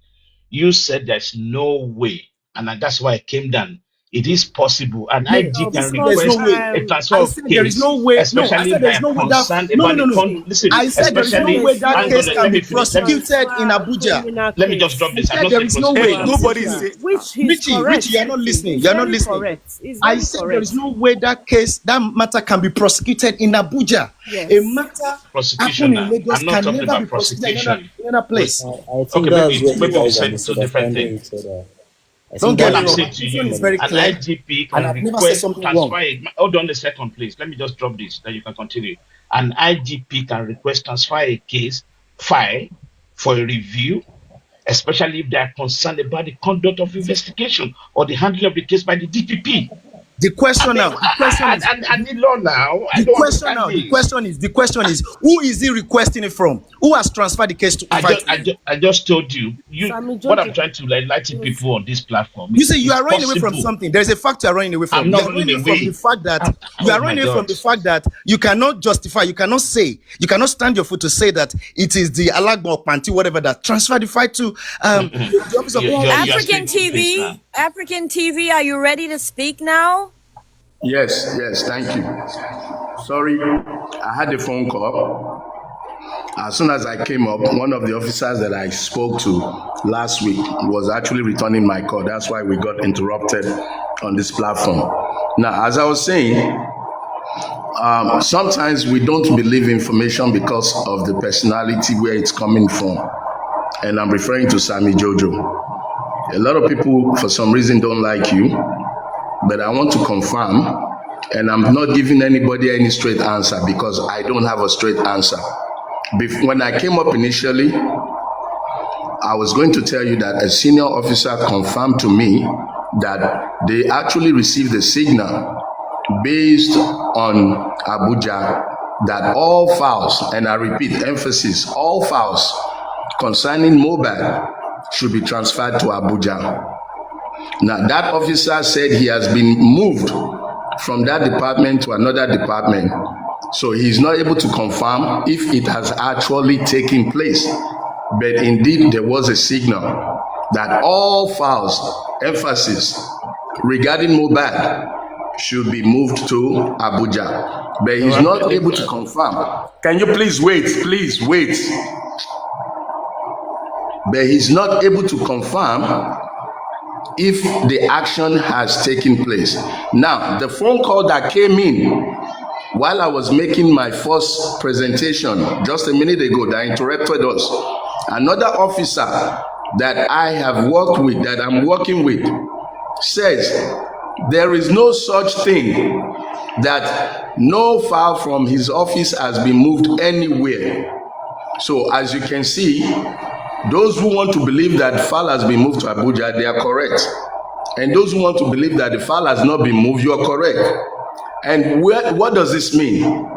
You said there's no way, and that's why I came down. It is possible, and No, IG No, who can said there's because no request way? a transfer I of said there is case, no way. No, I especially said if there they is are no way that. concerned No, about no, no, no. listen, I said there is no especially, way that hang on, case let can me be finish. Let me, prosecuted in transfer Abuja. criminal let me just case drop this. I I'm said not there saying is no to way. prosecution. Listen to me. Abuja, which he's Richie, correct. you're not listening. He's You're not very listening. correct. He's I very said there is correct. no way that case, that matter can be prosecuted in Abuja. A Yes. matter Prosecution happened in now. Lagos I'm not can talking never be about prosecuted prosecution. in another place. I Okay, think that's where you maybe we guys are said two different misunderstanding things. each other. I Don't think get All that's me I'm where wrong. saying My you to position you, is misunderstand. very an clear, IGP and can I've never said request something transfer wrong. hold on a second, please. Let me just drop this, then you can continue. An IGP can request transfer a case file for a review, especially if they are concerned about the conduct of investigation or the handling of the case by the DPP. The question now, And the law now, I don't understand this. the question is, who is he requesting it from? Who has transferred the case to fight? I just told you, Sammy what I'm Jojo, trying to enlighten please. people on this platform You is say you it's are running away from possible. something. There's a fact you are running away from. I'm You not are running running away from the away. fact that Oh my God. you cannot justify, you cannot say, you cannot stand your foot to say that it is the Alagbo Panti, whatever, that transferred the fight to the office of You are African speaking this now. TV, African TV, are you ready to speak now? Yes, thank you. Sorry, I had a phone call. As soon as I came up, one of the officers that I spoke to last week was actually returning my call. That's why we got interrupted on this platform. Now, as I was saying, sometimes we don't believe information because of the personality where it's coming from. And I'm referring to Sammy Jojo. A lot of people, for some reason, don't like you, but I want to confirm, and I'm not giving anybody any straight answer because I don't have a straight answer. When I came up initially, I was going to tell you that a senior officer confirmed to me that they actually received a signal based on Abuja that all files, and I repeat, emphasis, all files concerning mohbad should be transferred to Abuja. Now, that officer said he has been moved from that department to another department, so he is not able to confirm if it has actually taken place. But indeed, there was a signal that all files, emphasis regarding mohbad should be moved to Abuja. But he's not able to confirm. Can you please wait? Please wait. But he's not able to confirm if the action has taken place. Now, the phone call that came in while I was making my first presentation just a minute ago that interrupted us, another officer that I have worked with, that I'm working with, says there is no such thing, that no file from his office has been moved anywhere. So as you can see, those who want to believe that the file has been moved to Abuja, they are correct. And those who want to believe that the file has not been moved, you are correct. And what does this mean?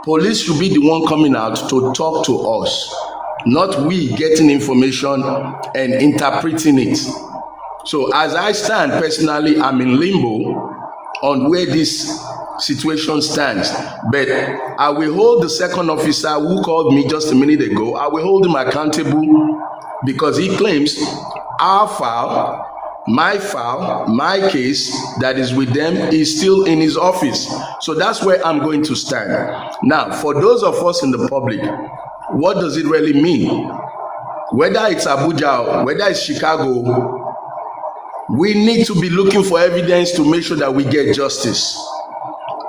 Police should be the one coming out to talk to us, not we getting information and interpreting it. So as I stand personally, I'm in limbo on where this situation stands. But I will hold the second officer who called me just a minute ago, I will hold him accountable because he claims our file My file, my case that is with them is still in his office. So that's where I'm going to stand. Now, for those of us in the public, what does it really mean? Whether it's Abuja, whether it's Chicago, we need to be looking for evidence to make sure that we get justice.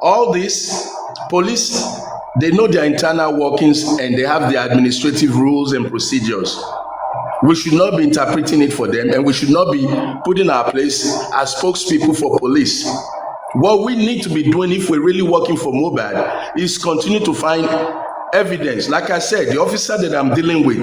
All this, police, they know their internal workings and they have their administrative rules and procedures. We should not be interpreting it for them, and we should not be putting our place as spokespeople for police. What we need to be doing if we're really working for mohbad is continue to find evidence. Like I said, the officer that I'm dealing with,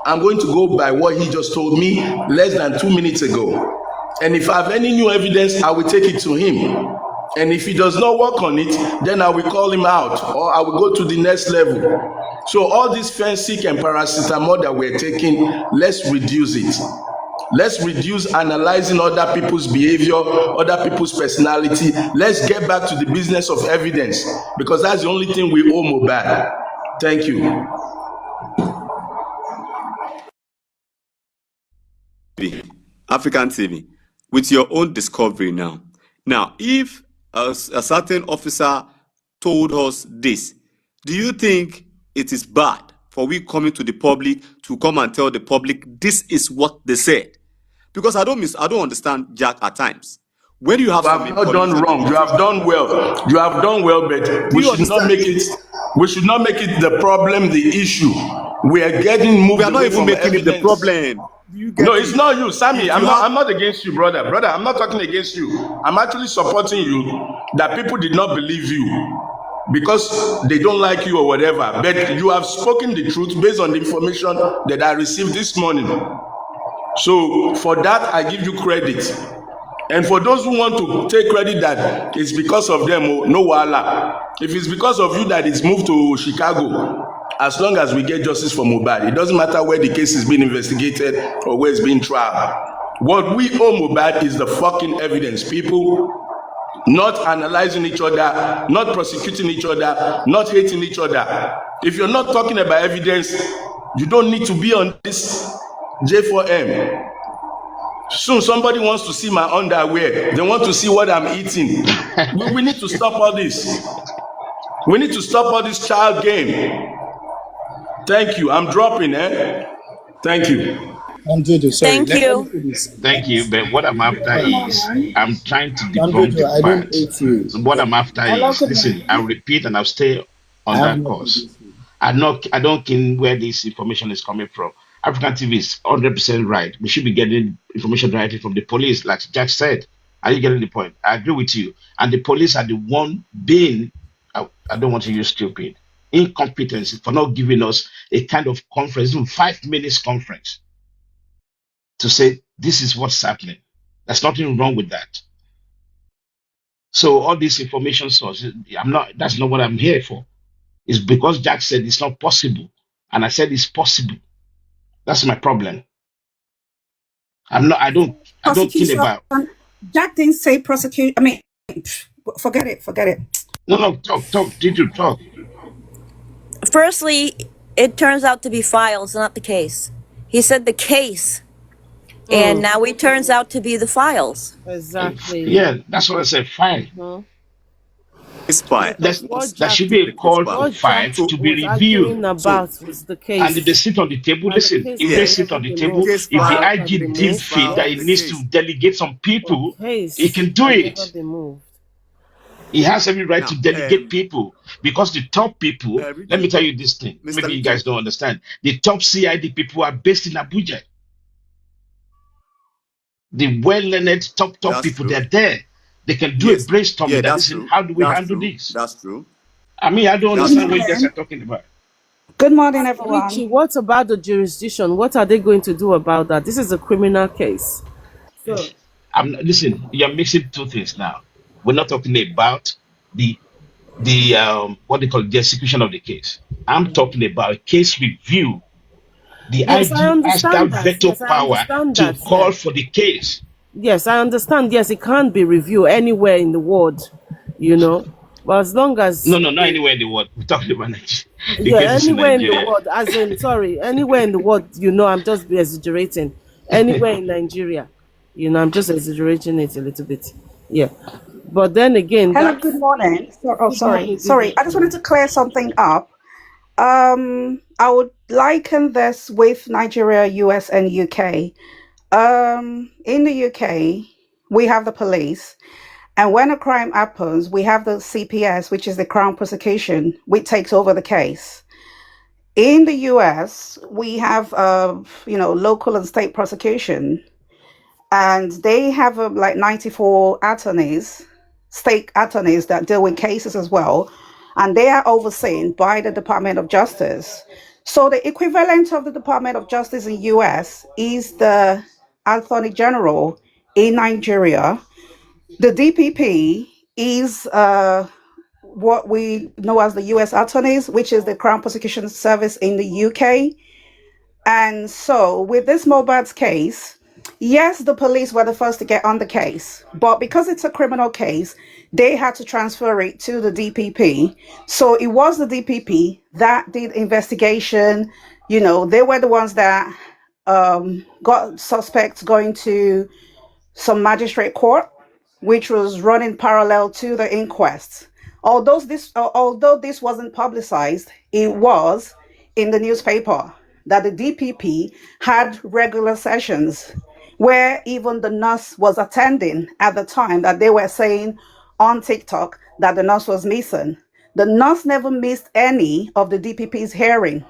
I'm going to go by what he just told me less than 2 minutes ago. And if I have any new evidence, I will take it to him. And if he does not work on it, then I will call him out or I will go to the next level. So all this Fensic and paracetamol that we're taking, let's reduce it. Let's reduce analyzing other people's behavior, other people's personality. Let's get back to the business of evidence because that's the only thing we owe mohbad. Thank you. African TV, with your own discovery now. Now, if a certain officer told us this, do you think it is bad for we coming to the public to come and tell the public this is what they said? Because I don't understand Jack at times. When you have You have not done wrong. You have done well. You have done well, but we should not make it. We should not make it the problem, the issue. We are getting moved. We are not away even from making it the evidence. problem. No, it's not you, Sammy. I'm not against you, brother. Brother, I'm not talking against you. I'm actually supporting you that people did not believe you because they don't like you or whatever. But you have spoken the truth based on the information that I received this morning. So for that, I give you credit. And for those who want to take credit that it's because of them, no wahala. If it's because of you that it's moved to Chicago, as long as we get justice for mohbad, it doesn't matter where the case is being investigated or where it's being tried. What we owe mohbad is the fucking evidence, people. Not analyzing each other, not prosecuting each other, not hating each other. If you're not talking about evidence, you don't need to be on this J4M. Soon somebody wants to see my underwear. They want to see what I'm eating. We need to stop all this. We need to stop all this child game. Thank you. I'm dropping, Thank you. I'm Jojo, sorry. Thank Let you. me do this. Thank you. But what I'm after is I'm trying to I'm debunk Jojo, the I don't fact. hate you. So what I'm after Hello, is good listen, morning. I'll repeat and I'll stay I on have that nothing course. against you. I don't care where this information is coming from. African TV is 100% right. We should be getting information directly from the police, like Jack said. Are you getting the point? I agree with you. And the police are the one being, I don't want to use stupid, incompetency for not giving us a kind of conference, even 5 minutes conference, to say this is what's happening. There's nothing wrong with that. So all these information sources, that's not what I'm here for. It's because Jack said it's not possible. And I said it's possible. That's my problem. I don't think about. Jack didn't say prosecute. I mean, forget it. No, talk. Did you talk? Firstly, it turns out to be files, not the case. He said the case, and now it turns out to be the files. Exactly. Yeah, that's what I said. Fine. It's fine. There should be a call for 5 to be reviewed. About was the case. And if they sit on the table, listen, if they sit on the table, if the IG deemed fit that he needs to delegate some people, he can do it. He has every right to delegate people because the top people, let me tell you this thing, maybe you guys don't understand. The top CID people are based in Abuja. The well-learned top people, they're there. They can do a brainstorming. Listen, how do we handle this? That's true. I mean, I don't understand what you guys are talking about. Good morning, everyone. Richie, what about the jurisdiction? What are they going to do about that? This is a criminal case. So, listen, you're mixing two things now. We're not talking about the what they call the execution of the case. I'm talking about case review. The yes, IG has that veto power to call for the case. Yes, I understand. Yes, it can't be reviewed anywhere in the world, But as long as not anywhere in the world. We're talking about Nigeria. Yeah, anywhere in the world. As in, sorry, anywhere in the world. I'm just exaggerating. Anywhere in Nigeria. I'm just exaggerating it a little bit. Yeah. But then again, Hello, that good morning. good morning, Sorry. I just Vivian. wanted to clear something up. I would liken this with Nigeria, US, and UK. In the UK, we have the police, and when a crime happens, we have the CPS, which is the Crown Prosecution, which takes over the case. In the US, we have, local and state prosecution, and they have like 94 attorneys, state attorneys that deal with cases as well, and they are overseen by the Department of Justice. So the equivalent of the Department of Justice in US is the Attorney General in Nigeria. The DPP is what we know as the US attorneys, which is the Crown Prosecution Service in the UK. And so, with this mohbad's case, yes, the police were the first to get on the case, but because it's a criminal case, they had to transfer it to the DPP. So it was the DPP that did investigation. They were the ones that got suspects going to some magistrate court, which was running parallel to the inquest. Although this wasn't publicized, it was in the newspaper that the DPP had regular sessions where even the nurse was attending at the time that they were saying on TikTok that the nurse was missing. The nurse never missed any of the DPP's hearing.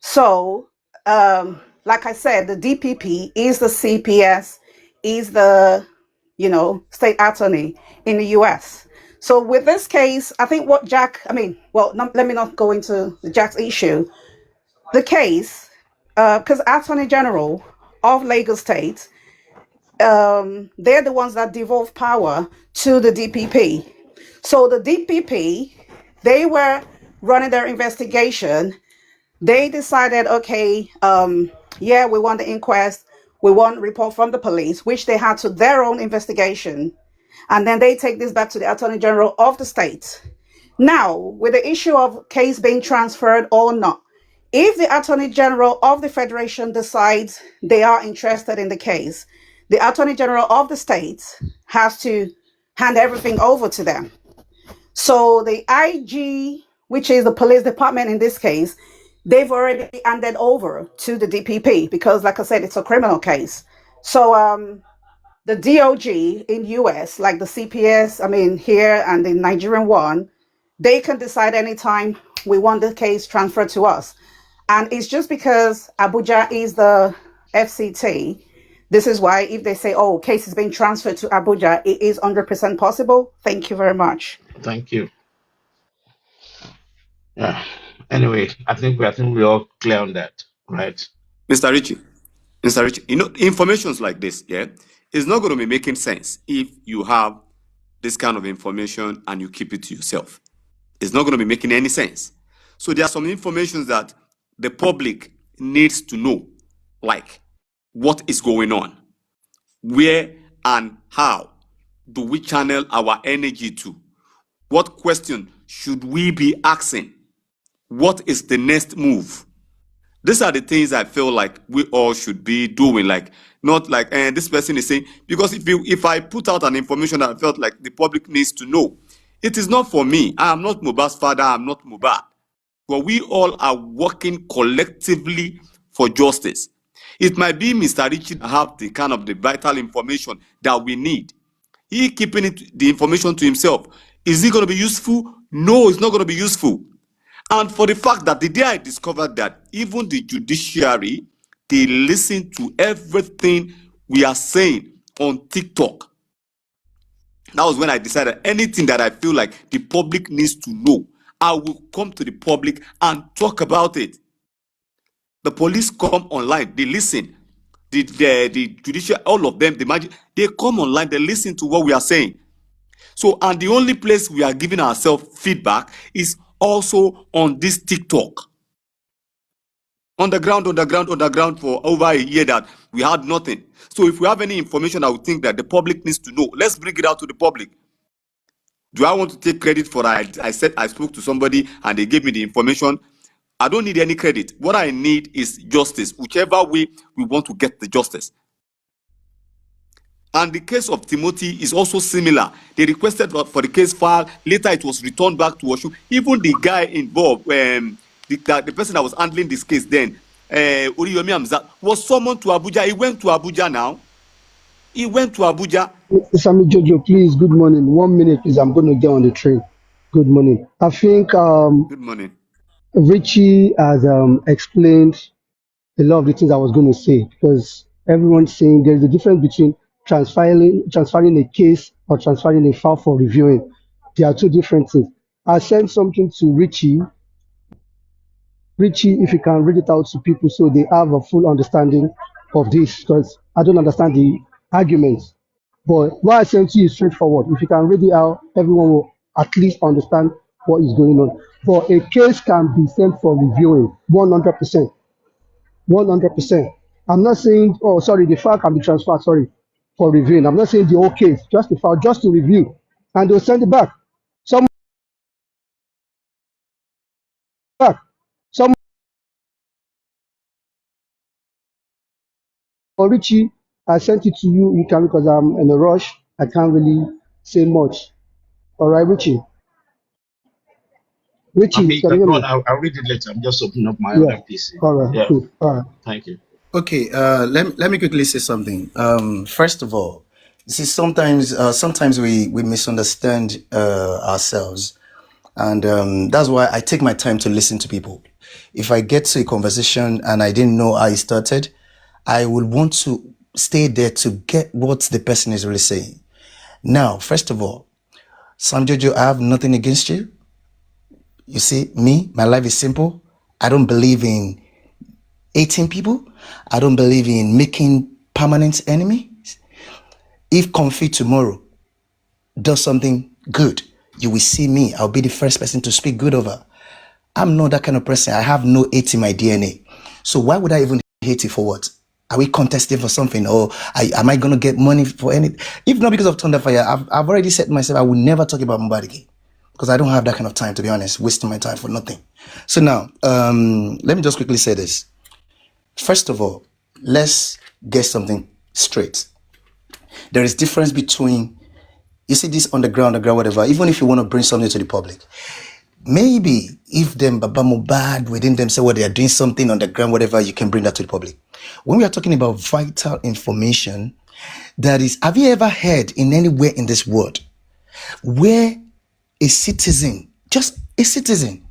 So, like I said, the DPP is the CPS, is the, state attorney in the US. So with this case, I think let me not go into the Jack's issue. The case, because Attorney General of Lagos State, they're the ones that devolve power to the DPP. So the DPP, they were running their investigation. They decided, okay, yeah, we want the inquest, we want a report from the police, which they had to their own investigation. And then they take this back to the Attorney General of the state. Now, with the issue of case being transferred or not, if the Attorney General of the Federation decides they are interested in the case, the Attorney General of the state has to hand everything over to them. So the IG, which is the police department in this case, they've already handed over to the DPP because, like I said, it's a criminal case. So the DOG in US, like the CPS, here and the Nigerian one, they can decide anytime we want the case transferred to us. And it's just because Abuja is the FCT. This is why if they say, oh, case is being transferred to Abuja, it is 100% possible. Thank you very much. Thank you. Yeah. Anyway, I think we're all clear on that, right? Mr. Richie, informations like this, yeah, it's not going to be making sense if you have this kind of information and you keep it to yourself. It's not going to be making any sense. So there are some informations that the public needs to know, like what is going on, where and how do we channel our energy to, what question should we be asking, what is the next move. These are the things I feel like we all should be doing, like not like this person is saying, because if I put out an information that I felt like the public needs to know, it is not for me. I am not Mohbad's father, I'm not Mohbad. But we all are working collectively for justice. It might be Mr. Richie that have the kind of the vital information that we need. He keeping the information to himself. Is it going to be useful? No, it's not going to be useful. And for the fact that the day I discovered that even the judiciary, they listen to everything we are saying on TikTok. That was when I decided anything that I feel like the public needs to know, I will come to the public and talk about it. The police come online, they listen. The judiciary, all of them, they come online, they listen to what we are saying. So, and the only place we are giving ourselves feedback is also on this TikTok. On the ground for over a year that we had nothing. So if we have any information that we think that the public needs to know, let's bring it out to the public. Do I want to take credit for that? I said I spoke to somebody and they gave me the information. I don't need any credit. What I need is justice, whichever way we want to get the justice. And the case of Timothy is also similar. They requested for the case file. Later, it was returned back to Oshu. Even the guy involved, the person that was handling this case then, Uriyomi Amza, was summoned to Abuja. He went to Abuja now. He went to Abuja. Sami Jojo, please, good morning. 1 minute, please. I'm going to get on the train. Good morning. I think Good morning. Richie has explained a lot of the things I was going to say because everyone's saying there's a difference between transferring a case or transferring a file for reviewing. They are two different things. I sent something to Richie. Richie, if you can read it out to people so they have a full understanding of this, because I don't understand the arguments. But what I sent to you is straightforward. If you can read it out, everyone will at least understand what is going on. But a case can be sent for reviewing 100%. 100%. I'm not saying, oh, sorry, the file can be transferred, sorry, for reviewing. I'm not saying the whole case, just the file, just to review. And they'll send it back. Some back. Some for Richie, I sent it to you. You can, because I'm in a rush. I can't really say much. All right, Richie. I Richie, mean, can you hear go on. me? I'll read it later. I'm just opening up my Yeah. other PC. All right, Yeah. cool. All right. Thank you. Okay, let me quickly say something. First of all, you see, sometimes we misunderstand ourselves, and that's why I take my time to listen to people. If I get to a conversation and I didn't know how it started, I would want to stay there to get what the person is really saying. Now, first of all, Sam Jojo, I have nothing against you. You see, me, my life is simple. I don't believe in 18 people. I don't believe in making permanent enemies. If Comfy tomorrow does something good, you will see me. I'll be the first person to speak good over. I'm not that kind of person. I have no hate in my DNA. So why would I even hate it for what? Are we contesting for something? Or am I going to get money for anything? If not because of Thunderfire, I've already said to myself, I will never talk about Mohbad again. Because I don't have that kind of time, to be honest, wasting my time for nothing. So now, let me just quickly say this. First of all, let's get something straight. There is difference between, you see this underground, whatever, even if you want to bring something to the public. Maybe if them Baba Mohbad within them say, well, they are doing something on the ground, whatever, you can bring that to the public. When we are talking about vital information, that is, have you ever heard in anywhere in this world where a citizen, just a citizen,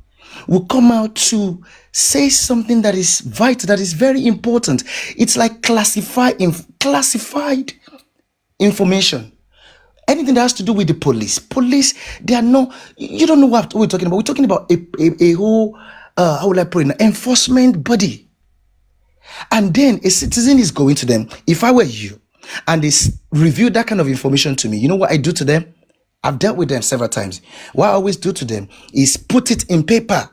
will come out to say something that is vital, that is very important? It's like classified information. Anything that has to do with the police, they are not, you don't know what we're talking about. We're talking about a whole, how would I put it, enforcement body. And then a citizen is going to them. If I were you, and they review that kind of information to me, you know what I do to them? I've dealt with them several times. What I always do to them is put it in paper,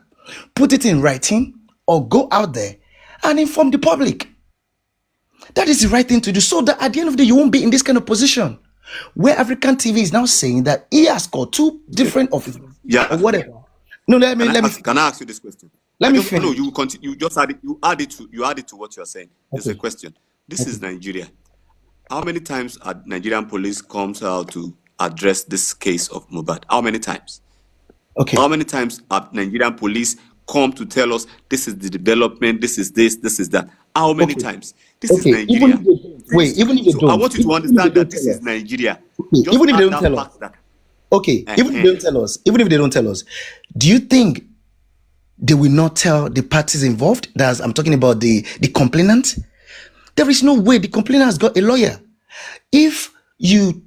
put it in writing, or go out there and inform the public. That is the right thing to do, so that at the end of the day, you won't be in this kind of position where African TV is now saying that he has got two different officers or Yeah. whatever. No, let me Can I ask you this question? let me No, finish. you continue. You just add it. You add it to what you are saying. It's a Okay. question. This is Nigeria. How many times are Nigerian police comes out to address this case of Mohbad? How many times? Okay. How many times have Nigerian police come to tell us this is the development, this is this, this is that? How many Okay. times? This is Okay. Even if Nigeria. they don't, wait, even if they So I don't, want you to even if they understand that don't this tell is us. Nigeria. Okay. Just Even if they add don't that tell us. fact that. Okay. Even if they don't tell us. Even if they don't tell us, do you think they will not tell the parties involved? That's, I'm talking about the complainant. There is no way the complainant has got a lawyer. If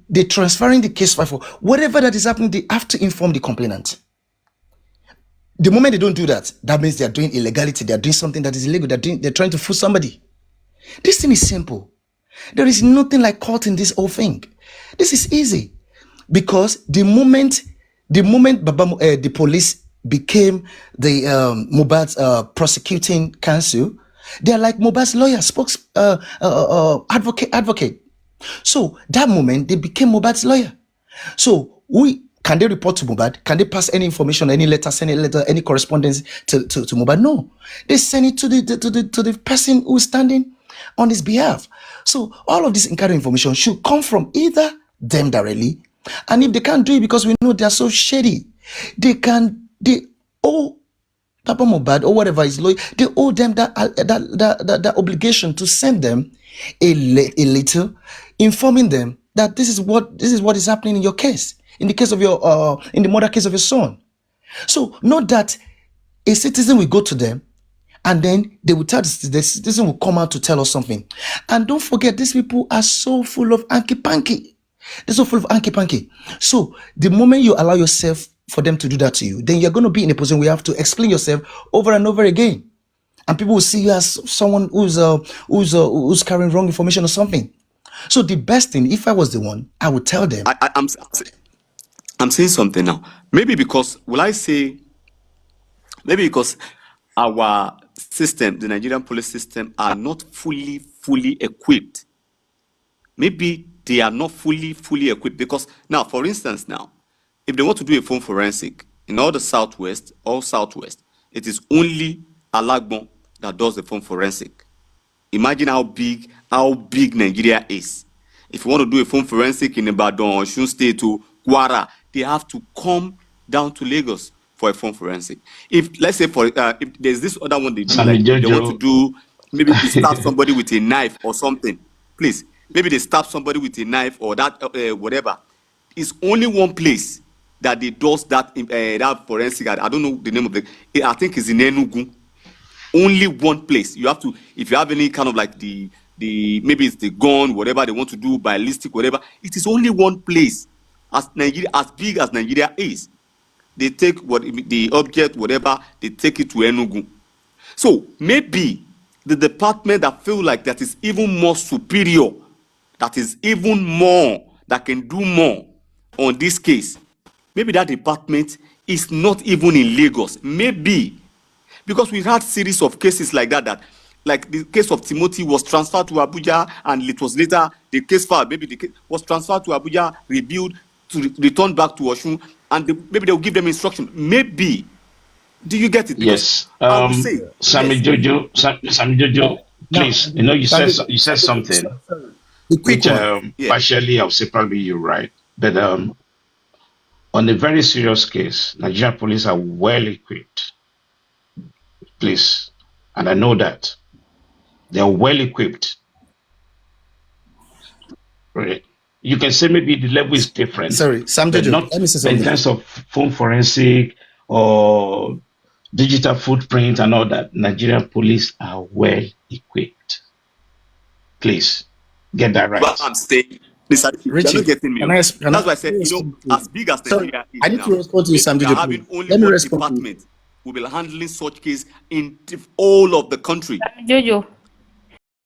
they're transferring the case file for whatever that is happening, they have to inform the complainant. The moment they don't do that, that means they are doing illegality. They are doing something that is illegal. They're trying to fool somebody. This thing is simple. There is nothing like court in this whole thing. This is easy, because the moment the police became the Mohbad's prosecuting counsel, they are like Mohbad's lawyer, advocate. So that moment they became Mohbad's lawyer. So can they report to Mohbad? Can they pass any information, any letter, send a letter, any correspondence to Mohbad? No, they send it to the person who's standing on his behalf. So all of this inquiry information should come from either them directly, and if they can't do it because we know they are so shady, they owe Papa Mohbad or whatever is loyal, they owe them that obligation to send them a little, informing them that this is what is happening in your case, in the case of your in the murder case of your son. So not that a citizen will go to them and then they will tell the citizen will come out to tell us something. And don't forget, these people are so full of hanky-panky. They're so full of hanky-panky. So the moment you allow yourself for them to do that to you, then you're going to be in a position where you have to explain yourself over and over again. And people will see you as someone who's carrying wrong information or something. So the best thing, if I was the one, I would tell them. I'm saying something now. Maybe because our system, the Nigerian police system, are not fully equipped. Maybe they are not fully equipped because now, for instance, if they want to do a phone forensic in all the southwest, it is only Alagbon that does the phone forensic. Imagine how big Nigeria is. If you want to do a phone forensic in Ibadan, Osun State to Kwara, they have to come down to Lagos for a phone forensic. If let's say if there's this other one they do, Sammy like if they want to Jojo. do, maybe they stab somebody with a knife or something. Please, maybe they stab somebody with a knife or that whatever. It's only one place that they does that that forensic. I don't know the name of it. I think it's in Enugu. Only one place. You have to, if you have any kind of like the maybe it's the gun, whatever they want to do, ballistic, whatever. It is only one place. As Nigeria, as big as Nigeria is, they take what the object, whatever, they take it to Enugu. So maybe the department that feel like that is even more superior, that is even more, that can do more on this case, maybe that department is not even in Lagos. Maybe. Because we had series of cases like that, like the case of Timothy was transferred to Abuja, and it was later the case file, maybe the case was transferred to Abuja, reviewed, to return back to Osun, and maybe they'll give them instruction. Maybe. Do you get it? Because Yes. I would say Sammy yes. Jojo, Sammy Jojo, Now, please. You know, you said something the quick which one. Yeah. partially I'll say probably you're right. But on a very serious case, Nigerian police are well equipped. Please. And I know that. They are well equipped. Right. You can say maybe the level is different, Sorry, Sam but Jojo, not let me say but in something. terms of phone forensic or digital footprint and all that. Nigerian police are well equipped. Please get that But right. I'm saying, Mr. You're not Richie, getting me. can I, can That's I, why I let said, me respond to as you? big as Sorry, Nigeria is I need now, to respond to you, maybe Sam we are Jojo, having please. only Let me one respond to you. department will be handling such case in all of the country. Jojo.